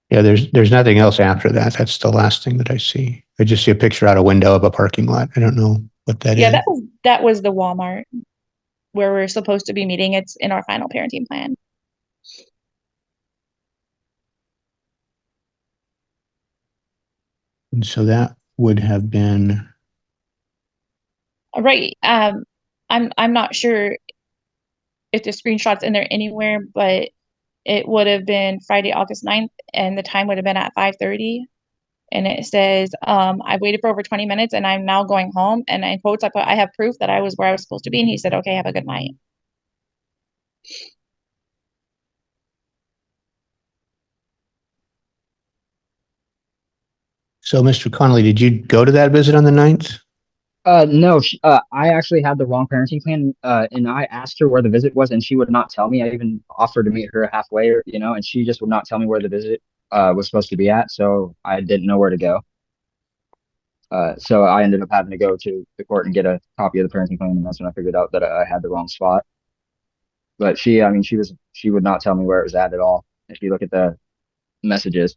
Yeah, there's nothing else after that. That's the last thing that I see. I just see a picture out a window of a parking lot. I don't know what that is. Yeah, that was the Walmart where we're supposed to be meeting. It's in our final parenting plan. And so that would have been. Right. I'm not sure if the screenshot's in there anywhere, but it would have been Friday, August 9th, and the time would have been at 5:30. And it says, I waited for over 20 minutes and I'm now going home. And in quotes, I put, I have proof that I was where I was supposed to be. And he said, okay, have a good night. So, Mr. Connolly, did you go to that visit on the 9th? No, I actually had the wrong parenting plan, and I asked her where the visit was, and she would not tell me. I even offered to meet her halfway, and she just would not tell me where the visit was supposed to be at, so I didn't know where to go. So I ended up having to go to the court and get a copy of the parenting plan, and that's when I figured out that I had the wrong spot. But she would not tell me where it was at all. If you look at the messages.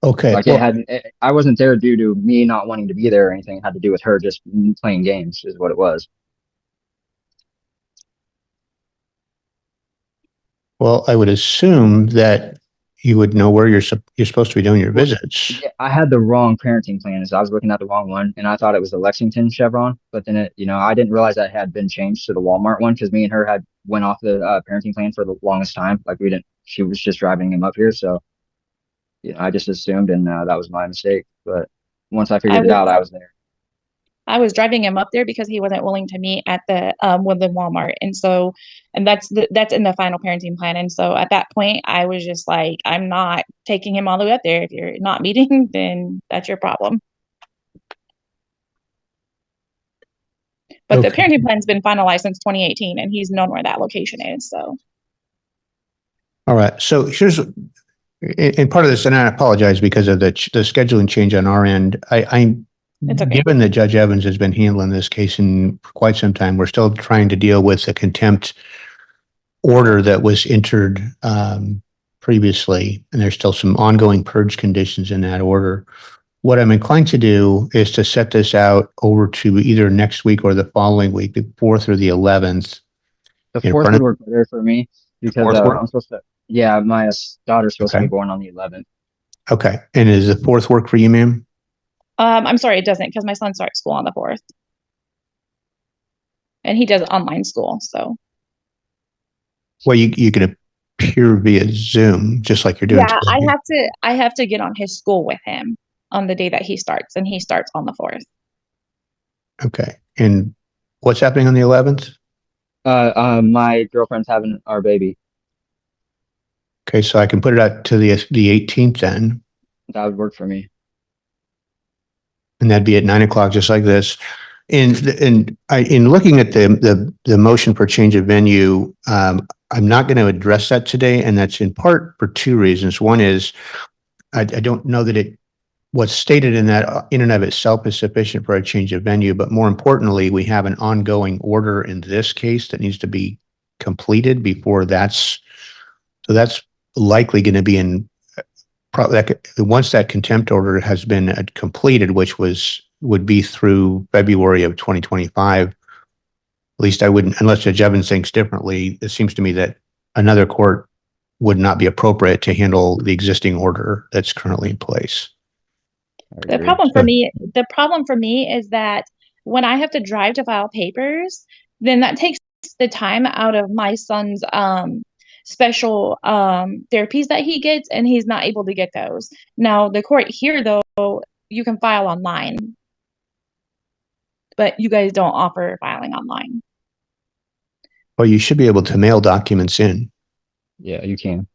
Okay. Like I wasn't there due to me not wanting to be there or anything. It had to do with her just playing games is what it was. Well, I would assume that you would know where you're supposed to be doing your visits. Yeah, I had the wrong parenting plan. I was looking at the wrong one, and I thought it was the Lexington Chevron. But then I didn't realize that it had been changed to the Walmart one because me and her had went off the parenting plan for the longest time. Like she was just driving him up here, so. I just assumed, and that was my mistake. But once I figured it out, I was there. I was driving him up there because he wasn't willing to meet at the Woodland Walmart, and that's in the final parenting plan. And so at that point, I was just like, I'm not taking him all the way up there. If you're not meeting, then that's your problem. But okay. The parenting plan's been finalized since 2018, and he's known where that location is. So. All right. So here's. In part of this, and I apologize because of the scheduling change on our end. It's okay. Given that Judge Evans has been handling this case for quite some time, we're still trying to deal with the contempt order that was entered previously, and there's still some ongoing purge conditions in that order. What I'm inclined to do is to set this out over to either next week or the following week, the 4th or the 11th. The 4th would work better for me because I'm supposed to. Yeah, my daughter's supposed to be born on the 11th. Okay. And does the 4th work for you, ma'am? I'm sorry, it doesn't because my son starts school on the 4th. And he does online school, so. Well, you can appear via Zoom, just like you're doing today. Yeah, I have to get on his school with him on the day that he starts, and he starts on the 4th. Okay. And what's happening on the 11th? My girlfriend's having our baby. Okay, so I can put it out to the 18th then. That would work for me. And that'd be at 9 o'clock, just like this. In looking at the motion for change of venue, I'm not going to address that today, and that's in part for two reasons. One is I don't know that what's stated in that in and of itself is sufficient for a change of venue, but more importantly, we have an ongoing order in this case that needs to be completed before that's likely going to be once that contempt order has been completed, which would be through February of 2025. At least I wouldn't, unless Judge Evans thinks differently. It seems to me that another court would not be appropriate to handle the existing order that's currently in place. The problem for me is that when I have to drive to file papers, then that takes the time out of my son's special therapies that he gets, and he's not able to get those. Now, the court here, though, you can file online, but you guys don't offer filing online. Well, you should be able to mail documents in. Yeah, you can.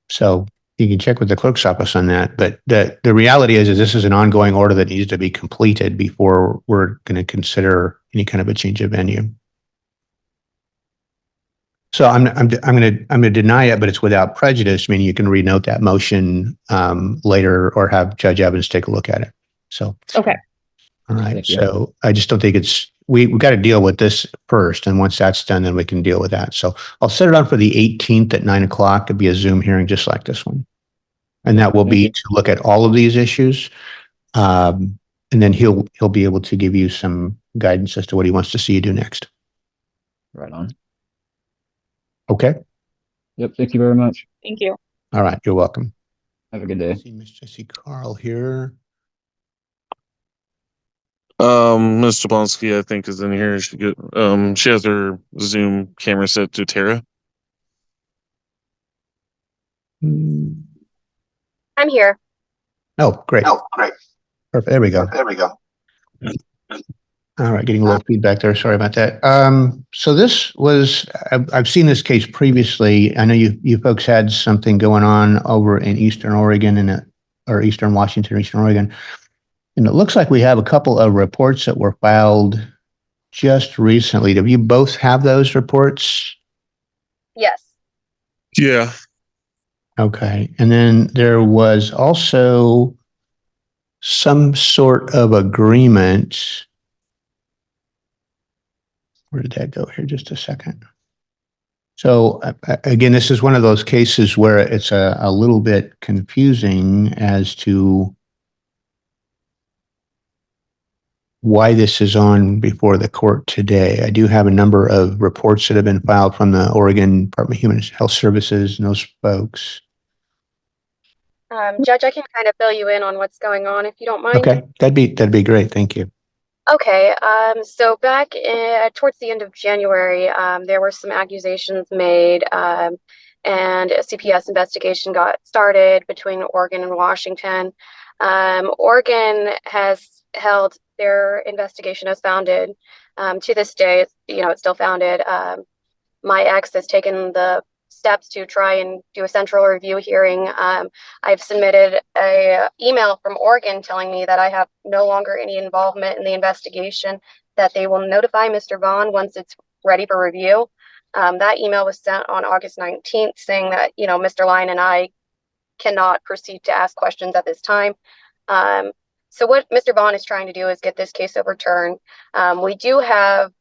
So you can check with the clerk's office on that. But the reality is this is an ongoing order that needs to be completed before we're going to consider any kind of a change of venue. So I'm going to deny it, but it's without prejudice, meaning you can renote that motion later or have Judge Evans take a look at it. So okay. All right. Thank you. So I just don't think it's we've got to deal with this first, and once that's done, then we can deal with that. So I'll set it on for the 18th at 9 o'clock. It'll be a Zoom hearing just like this one, and that will be to look at all of these issues, and then he'll be able to give you some guidance as to what he wants to see you do next. Right on. Okay. Yep. Thank you very much. Thank you. All right. You're welcome. Have a good day. I see Carl here. Ms. Jablonski, I think, is in here. She has her Zoom camera set to Tara. I'm here. Oh, great. Perfect. There we go. All right, getting a little feedback there. Sorry about that. So this was, I've seen this case previously. I know you folks had something going on over in Eastern Oregon or Eastern Washington, Eastern Oregon. And it looks like we have a couple of reports that were filed just recently. Do you both have those reports? Yes. Yeah. Okay. And then there was also some sort of agreement. Where did that go here? Just a second. So again, this is one of those cases where it's a little bit confusing as to why this is on before the court today. I do have a number of reports that have been filed from the Oregon Department of Human Health Services and those folks. Judge, I can kind of fill you in on what's going on if you don't mind. Okay, that'd be great. Thank you. Okay, so back towards the end of January, there were some accusations made, and a CPS investigation got started between Oregon and Washington. Oregon has held their investigation as founded. To this day, it's still founded. My ex has taken the steps to try and do a central review hearing. I've submitted a email from Oregon telling me that I have no longer any involvement in the investigation, that they will notify Mr. Vaughn once it's ready for review. That email was sent on August 19th saying that, Mr. Lyon and I cannot proceed to ask questions at this time. So what Mr. Vaughn is trying to do is get this case overturned. We do have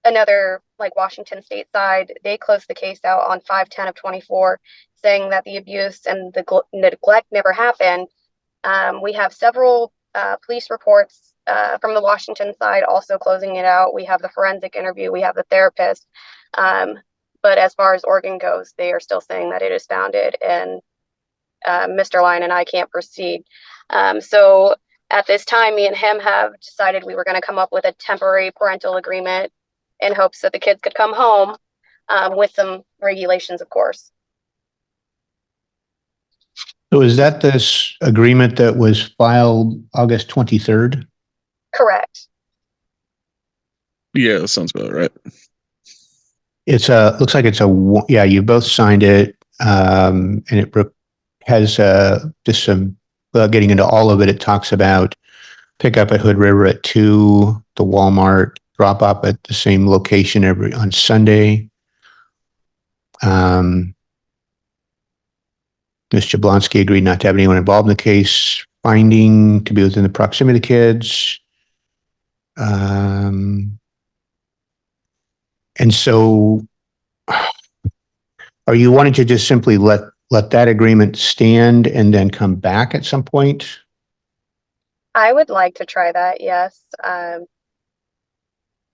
another, Washington state side, they closed the case out on 5/10/24, saying that the abuse and the neglect never happened. We have several police reports from the Washington side also closing it out. We have the forensic interview, we have the therapist. But as far as Oregon goes, they are still saying that it is founded and Mr. Lyon and I can't proceed. So at this time, me and him have decided we were going to come up with a temporary parental agreement in hopes that the kids could come home with some regulations, of course. So is that this agreement that was filed August 23rd? Correct. Yeah, that sounds about right. Looks like yeah, you both signed it. And it has just some, without getting into all of it, it talks about pick up at Hood River at 2, the Walmart, drop off at the same location on Sunday. Ms. Jablonski agreed not to have anyone involved in the case, finding to be within the proximity of the kids. And so are you wanting to just simply let that agreement stand and then come back at some point? I would like to try that, yes.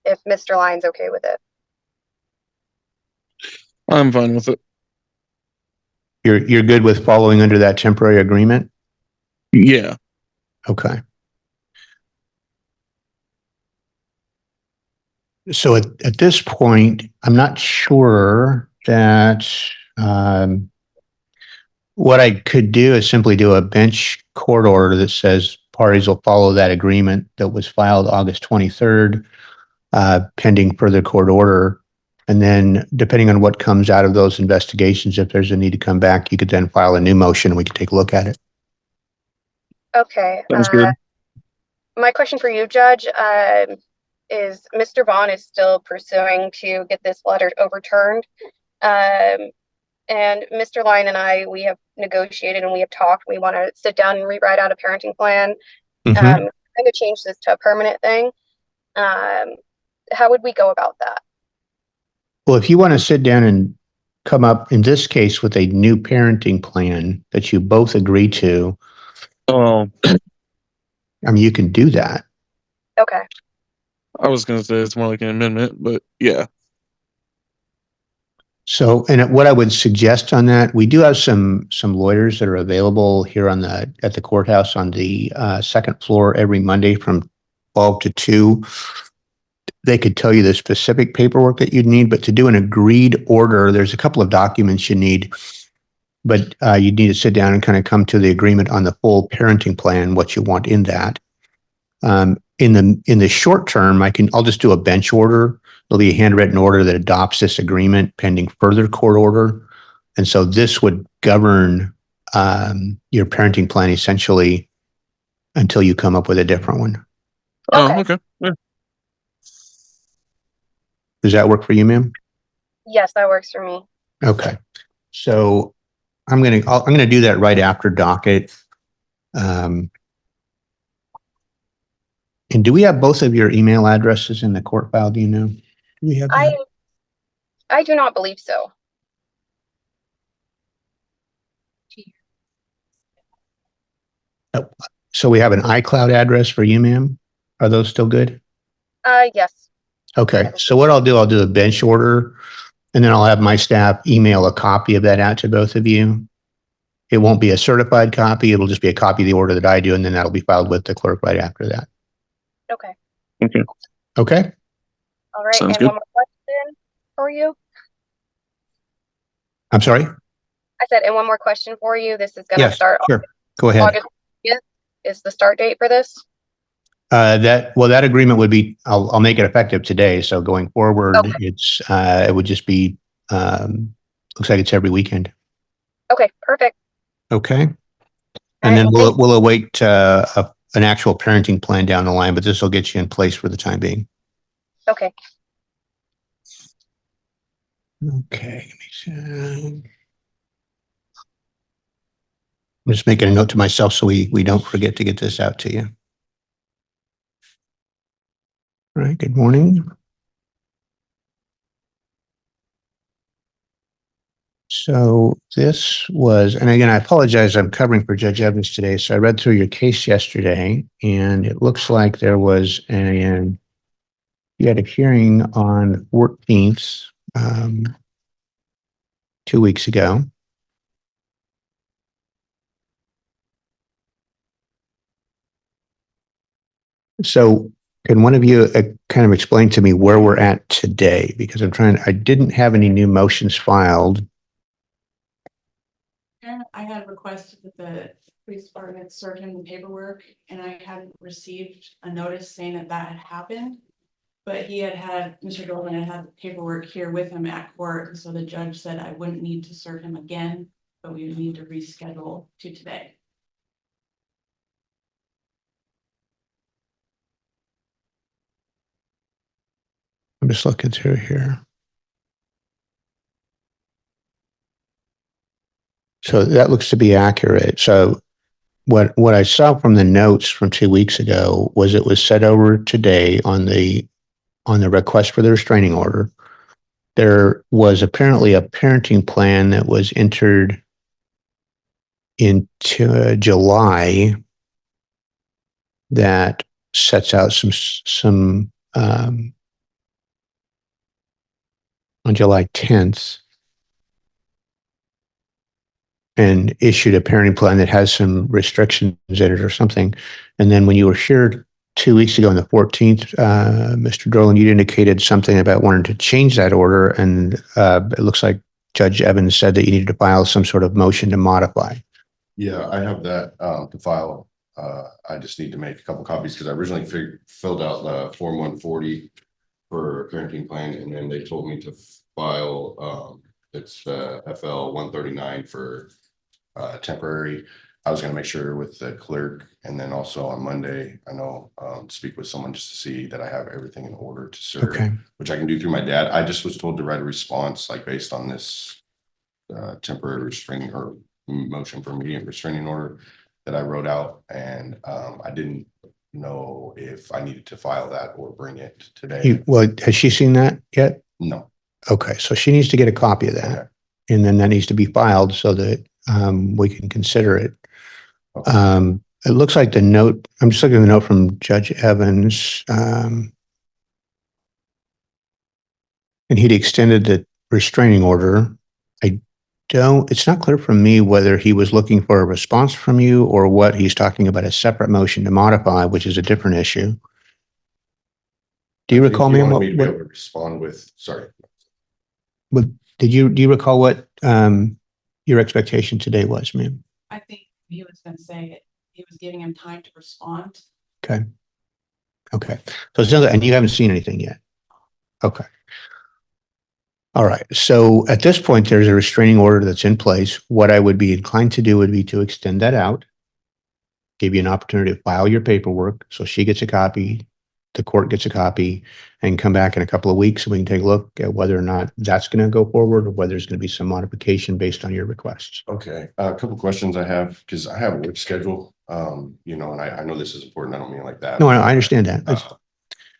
If Mr. Lyon's okay with it. I'm fine with it. You're good with following under that temporary agreement? Yeah. Okay. So at this point, I'm not sure that, what I could do is simply do a bench court order that says parties will follow that agreement that was filed August 23rd, pending further court order. And then depending on what comes out of those investigations, if there's a need to come back, you could then file a new motion and we could take a look at it. Okay. Sounds good. My question for you, Judge, is Mr. Vaughn is still pursuing to get this letter overturned. And Mr. Lyon and I, we have negotiated and we have talked. We want to sit down and rewrite out a parenting plan. Kind of change this to a permanent thing. How would we go about that? Well, if you want to sit down and come up, in this case, with a new parenting plan that you both agree to, Oh, I mean, you can do that. Okay. I was going to say it's more like an amendment, but yeah. So, and what I would suggest on that, we do have some lawyers that are available here at the courthouse on the second floor every Monday from 12 to 2. They could tell you the specific paperwork that you'd need, but to do an agreed order, there's a couple of documents you need, but you need to sit down and kind of come to the agreement on the full parenting plan, what you want in that. In the short term, I'll just do a bench order. It'll be a handwritten order that adopts this agreement pending further court order. And so this would govern your parenting plan essentially until you come up with a different one. Oh, okay. Yeah. Does that work for you, ma'am? Yes, that works for me. Okay. So I'm gonna do that right after docket. And do we have both of your email addresses in the court file? Do you know? Do we have that? I do not believe so. Oh, so we have an iCloud address for you, ma'am. Are those still good? Yes. Okay. So what I'll do a bench order, and then I'll have my staff email a copy of that out to both of you. It won't be a certified copy. It'll just be a copy of the order that I do, and then that'll be filed with the clerk right after that. Okay. Okay. Okay. All right. Sounds And good. one more question for you. I'm sorry? I said, and one more question for you. This is going to Yes, start sure. Go ahead. August 20th is the start date for this. That agreement would be, I'll make it effective today. So going forward, Okay. it would just be, looks like it's every weekend. Okay, perfect. Okay. All And then right, well, we'll await, an actual parenting plan down the line, but this will get you in place for the time being. okay. Okay. I'm just making a note to myself so we don't forget to get this out to you. All right. Good morning. So this was, and again, I apologize, I'm covering for Judge Evans today. So I read through your case yesterday, and it looks like there was you had a hearing on 14th, 2 weeks ago. So can one of you kind of explain to me where we're at today? Because I didn't have any new motions filed. I had requested that the police department serve him the paperwork, and I hadn't received a notice saying that that had happened. But Mr. Goldman had the paperwork here with him at court, and so the judge said I wouldn't need to serve him again, but we would need to reschedule to today. I'm just looking through here. So that looks to be accurate. So what I saw from the notes from 2 weeks ago was it was set over today on the request for the restraining order. There was apparently a parenting plan that was entered into July that sets out some on July 10th. And issued a parenting plan that has some restrictions in it or something. And then when you were here 2 weeks ago on the 14th, Mr. Dorland, you indicated something about wanting to change that order, and it looks like Judge Evans said that you needed to file some sort of motion to modify. Yeah, I have that to file. I just need to make a couple copies because I originally filled out the Form 140 for a parenting plan, and then they told me to file it's FL 139 for temporary. I was going to make sure with the clerk, and then also on Monday, I know speak with someone just to see that I have everything in order to serve, Okay. which I can do through my dad. I just was told to write a response like based on this temporary restraining or motion for immediate restraining order that I wrote out, and I didn't know if I needed to file that or bring it today. Well, has she seen that yet? No. Okay, so she needs to get a copy of that, Okay. and then that needs to be filed so that we can consider it. Okay. It looks like the note, I'm just looking at the note from Judge Evans, and he'd extended the restraining order. It's not clear from me whether he was looking for a response from you or what. He's talking about a separate motion to modify, which is a different issue. Do you recall, me ma'am? to be able to respond with, sorry. Do you recall what your expectation today was, ma'am? I think he was going to say he was giving him time to respond. Okay. Okay. So it's not, and you haven't seen anything yet. Okay. All right. So at this point, there's a restraining order that's in place. What I would be inclined to do would be to extend that out, give you an opportunity to file your paperwork. So she gets a copy, the court gets a copy, and come back in a couple of weeks and we can take a look at whether or not that's going to go forward or whether there's going to be some modification based on your requests. Okay. A couple questions I have, because I have a work schedule, you know, and I know this is important. I don't mean it like that. No, I understand that.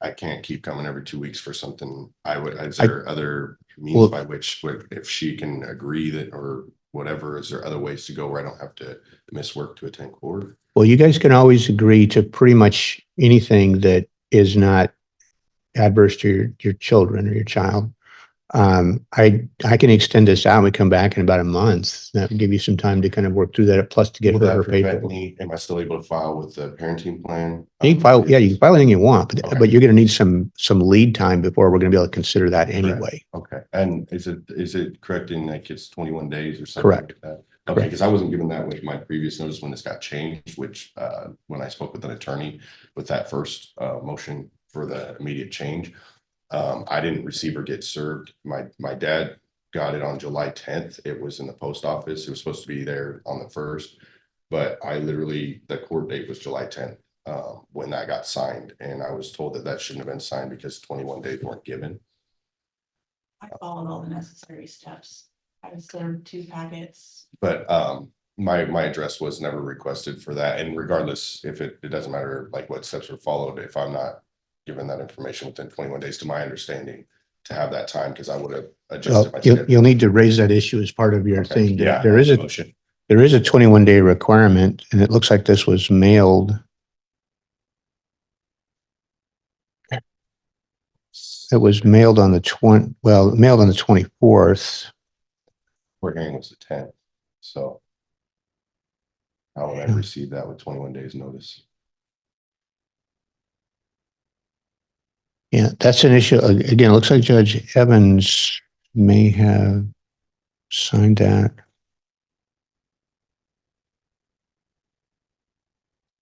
I can't keep coming every 2 weeks for something. Is there other means by which, if she can agree that, or whatever, is there other ways to go where I don't have to miss work to attend court? Well, you guys can always agree to pretty much anything that is not adverse to your children or your child. I can extend this out. We come back in about a month. That would give you some time to kind of work through that, plus to get her paperwork. Am I still able to file with the parenting plan? You can file, yeah, you can file anything you want, but, Okay. but you're going to need some lead time before we're going to be able to consider that anyway. Okay. And is it correct in like it's 21 days or something? Correct. Like that? Okay, because I wasn't given that with my previous notice when this got changed, which when I spoke with an attorney with that first motion for the immediate change, I didn't receive or get served. My dad got it on July 10th. It was in the post office. It was supposed to be there on the 1st, but the court date was July 10th when that got signed. And I was told that shouldn't have been signed because 21 days weren't given. I followed all the necessary steps. I served 2 packets. But my address was never requested for that. And regardless, if it doesn't matter like what steps were followed, if I'm not given that information within 21 days, to my understanding, to have that time, because I would have adjusted my schedule. You'll need to raise that issue as part of your thing. Yeah, There is a 21-day requirement, and it looks like this was mailed. It was mailed on the 24th. Court hearing was the 10th, so how will I receive that with 21 days notice? Yeah, that's an issue. Again, it looks like Judge Evans may have signed that.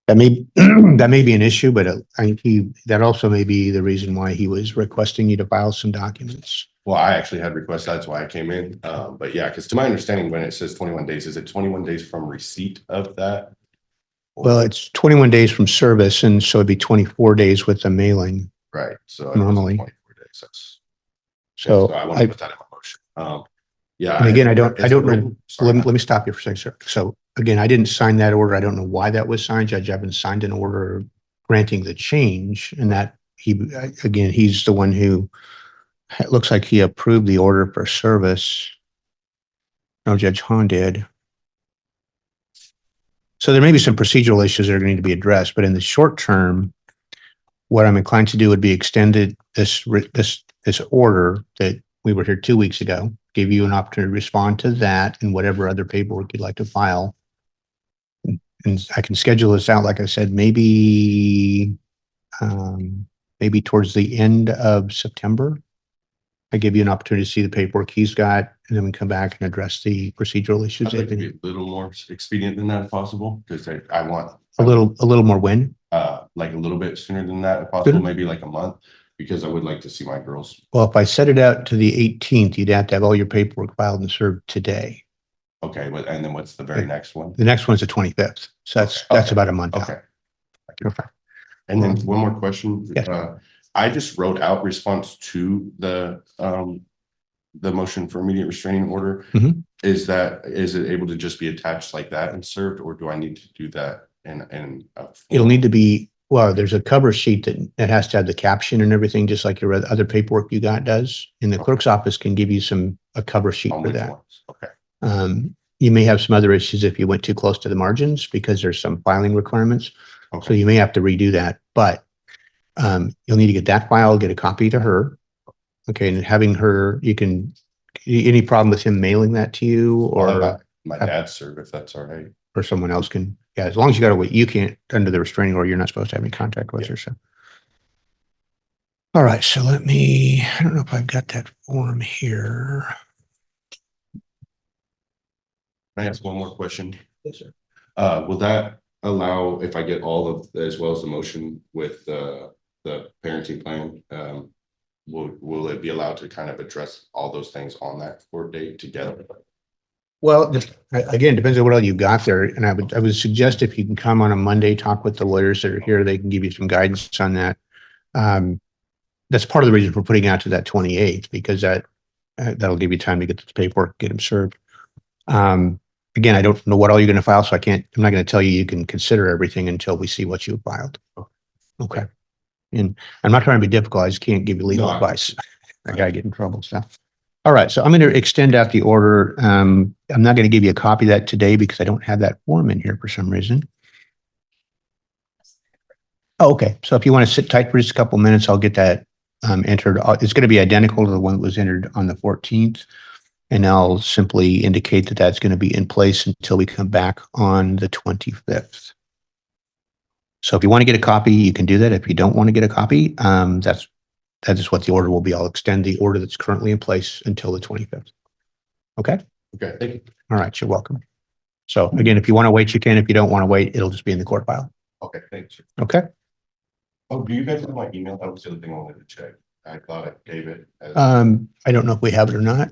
That may be an issue, but I think that also may be the reason why he was requesting you to file some documents. Well, I actually had requests. That's why I came in. But yeah, because to my understanding, when it says 21 days, is it 21 days from receipt of that? Well, it's 21 days from service, and so it'd be 24 days with the mailing. Right. So normally. 24 days. So I want to put that in my motion. Yeah. And again, I don't know. Let me stop you for a second, sir. So again, I didn't sign that order. I don't know why that was signed. Judge Evans signed an order granting the change, and that he's the one who, it looks like he approved the order for service. No, Judge Hahn did. So there may be some procedural issues that are going to need to be addressed, but in the short term, what I'm inclined to do would be extended this order that we were here 2 weeks ago, give you an opportunity to respond to that and whatever other paperwork you'd like to file. And I can schedule this out, like I said, maybe maybe towards the end of September. I give you an opportunity to see the paperwork he's got, and then we come back and address the procedural issues. I'd like to be a little more expedient than that if possible, because I want A little more when? like a little bit sooner than that if possible, maybe like a month, because I would like to see my girls. Well, if I set it out to the 18th, you'd have to have all your paperwork filed and served today. Okay, and then what's the very next one? The next one's the 25th. So that's about a month out. Okay. Okay. And then one more question. Yes. I just wrote out response to the motion for immediate restraining order. Mhm. Is it able to just be attached like that and served, or do I need to do that in It'll need to be, well, there's a cover sheet that has to have the caption and everything, just like your other paperwork you got does. And the clerk's office can give you a cover sheet for that. Okay. You may have some other issues if you went too close to the margins because there's some filing requirements. Okay. So you may have to redo that, but you'll need to get that file, get a copy to her. Okay, and having her, any problem with him mailing that to you, or my dad's serve, if that's all right. or someone else can, yeah, as long as you gotta wait, you can't, under the restraining order, you're not supposed to have any contact with her, so. All right, so I don't know if I've got that form here. Can I ask one more question? Yes, sir. Will that allow, if I get all of, as well as the motion with the parenting plan, will it be allowed to kind of address all those things on that court date together? Well, again, depends on what all you got there, and I would suggest if you can come on a Monday, talk with the lawyers that are here, they can give you some guidance on that. That's part of the reason for putting out to that 28th, because that'll give you time to get the paperwork, get them served. Again, I don't know what all you're going to file, so I'm not going to tell you you can consider everything until we see what you filed. Okay. And I'm not trying to be difficult. I just can't give you legal advice. I gotta get in trouble. So, all right. So I'm going to extend out the order. I'm not going to give you a copy of that today because I don't have that form in here for some reason. Oh, okay. So if you want to sit tight for just a couple minutes, I'll get that entered. It's going to be identical to the one that was entered on the 14th. And I'll simply indicate that that's going to be in place until we come back on the 25th. So if you want to get a copy, you can do that. If you don't want to get a copy, that is what the order will be. I'll extend the order that's currently in place until the 25th. Okay? Okay, thank you. All right, you're welcome. So again, if you want to wait, you can. If you don't want to wait, it'll just be in the court file. Okay, thanks. Okay? Oh, do you guys have my email? That was the other thing I wanted to check. I thought I gave it. I don't know if we have it or not.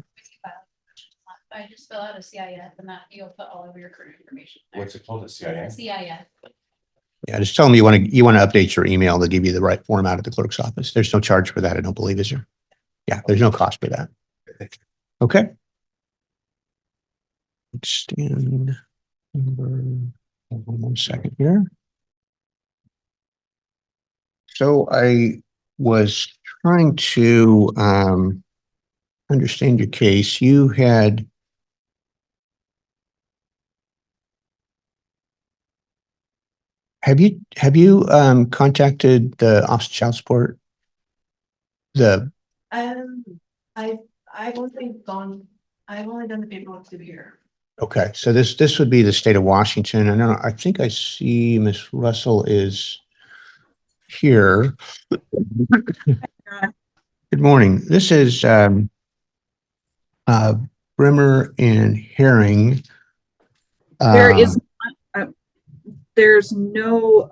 I just fill out a CIF and that you'll put all of your current information. What's it called? A CIN? CIF. Yeah, just tell them you want to update your email to give you the right format at the clerk's office. There's no charge for that, I don't believe, is there? Yeah, there's no cost for that. Okay. Extend number, 1 second here. So I was trying to understand your case. You had Have you contacted the Office of Child Support? I've only done the paperwork through here. Okay, so this would be the state of Washington. I think I see Miss Russell is here. Good morning. This is Brimmer and Herring. There's no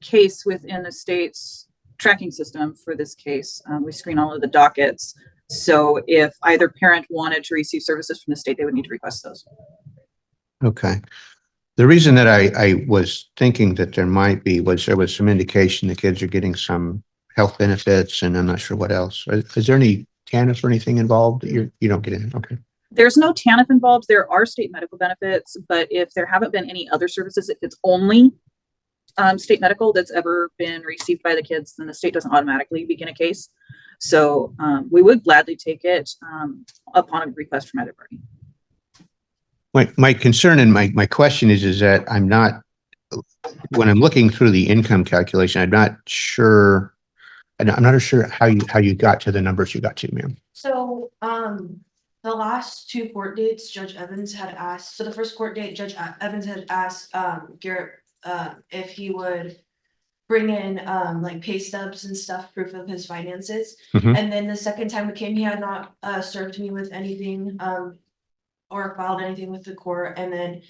case within the state's tracking system for this case. We screen all of the dockets. So if either parent wanted to receive services from the state, they would need to request those. Okay. The reason that I was thinking that there might be was there was some indication the kids are getting some health benefits, and I'm not sure what else. Is there any TANF or anything involved that you don't get in? Okay. There's no TANF involved. There are state medical benefits, but if there haven't been any other services, if it's only state medical that's ever been received by the kids, then the state doesn't automatically begin a case. So we would gladly take it upon a request from either party. My concern and my question is that I'm not, when I'm looking through the income calculation, I'm not sure how you got to the numbers you got to, ma'am. So the last two court dates, Judge Evans had asked, so the first court date, Judge Evans had asked Garrett if he would bring in like pay stubs and stuff, proof of his finances. Mhm. And then the second time we came, he had not served me with anything or filed anything with the court. And then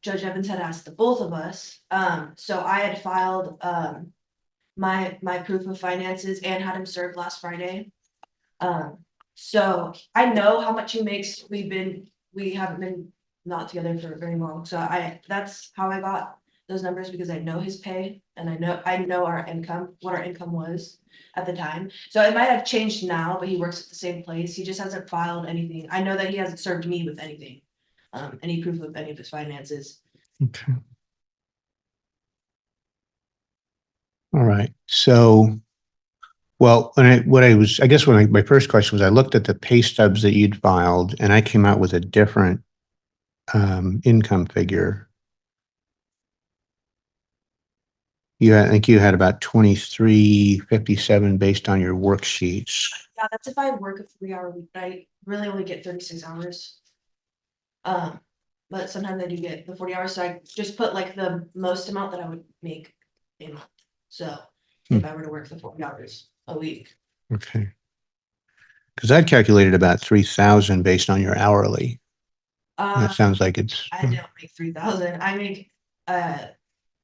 Judge Evans had asked the both of us. So I had filed my proof of finances and had him served last Friday. So I know how much he makes. We haven't been not together for very long. So that's how I got those numbers, because I know his pay and I know our income, what our income was at the time. So it might have changed now, but he works at the same place. He just hasn't filed anything. I know that he hasn't served me with anything, any proof of any of his finances. Okay. All right. So, well, my first question was, I looked at the pay stubs that you'd filed and I came out with a different income figure. I think you had about 2357 based on your worksheets. Yeah, that's if I work a 3-hour week. I really only get 36 hours. But sometimes I do get the 40 hours. So I just put like the most amount that I would make a month. So if I were to work the 40 hours a week. Okay. Because I'd calculated about 3,000 based on your hourly. That sounds like it's. I don't make 3,000. I make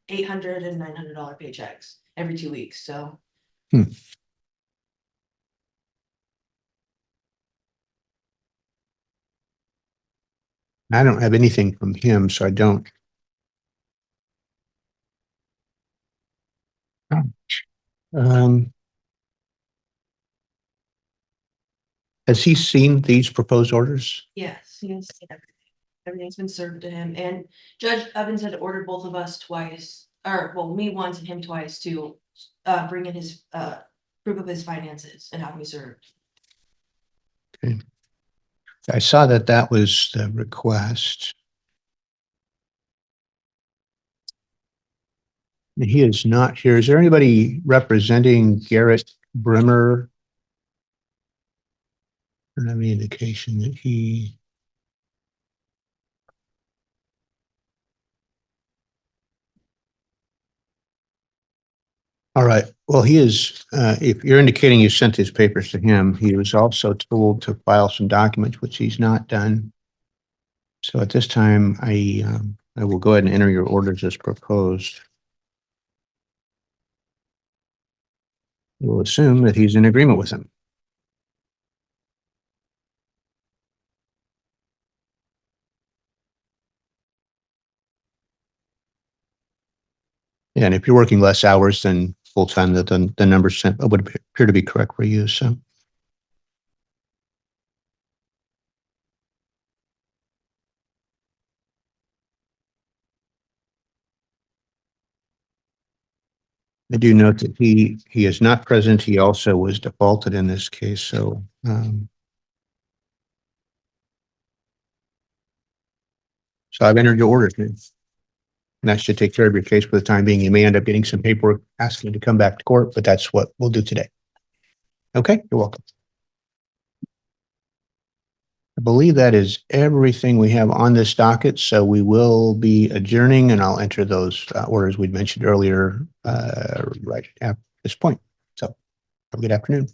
$800 and $900 paychecks every 2 weeks. So. I don't have anything from him, so I don't. Has he seen these proposed orders? Yes, he has seen everything. Everything's been served to him, and Judge Evans had ordered both of us twice, or well, me once and him twice, to bring in his proof of his finances and have me served. Okay. I saw that was the request. He is not here. Is there anybody representing Garrett Brimmer? I don't have any indication that he. All right. Well, he is, if you're indicating you sent his papers to him, he was also told to file some documents, which he's not done. So at this time, I will go ahead and enter your orders as proposed. We'll assume that he's in agreement with them. And if you're working less hours than full-time, the numbers would appear to be correct for you, so. I do note that he is not present. He also was defaulted in this case, so. So I've entered your orders, man. And that should take care of your case for the time being. You may end up getting some paperwork asking you to come back to court, but that's what we'll do today. Okay, you're welcome. I believe that is everything we have on this docket, so we will be adjourning, and I'll enter those orders we'd mentioned earlier right at this point. So have a good afternoon.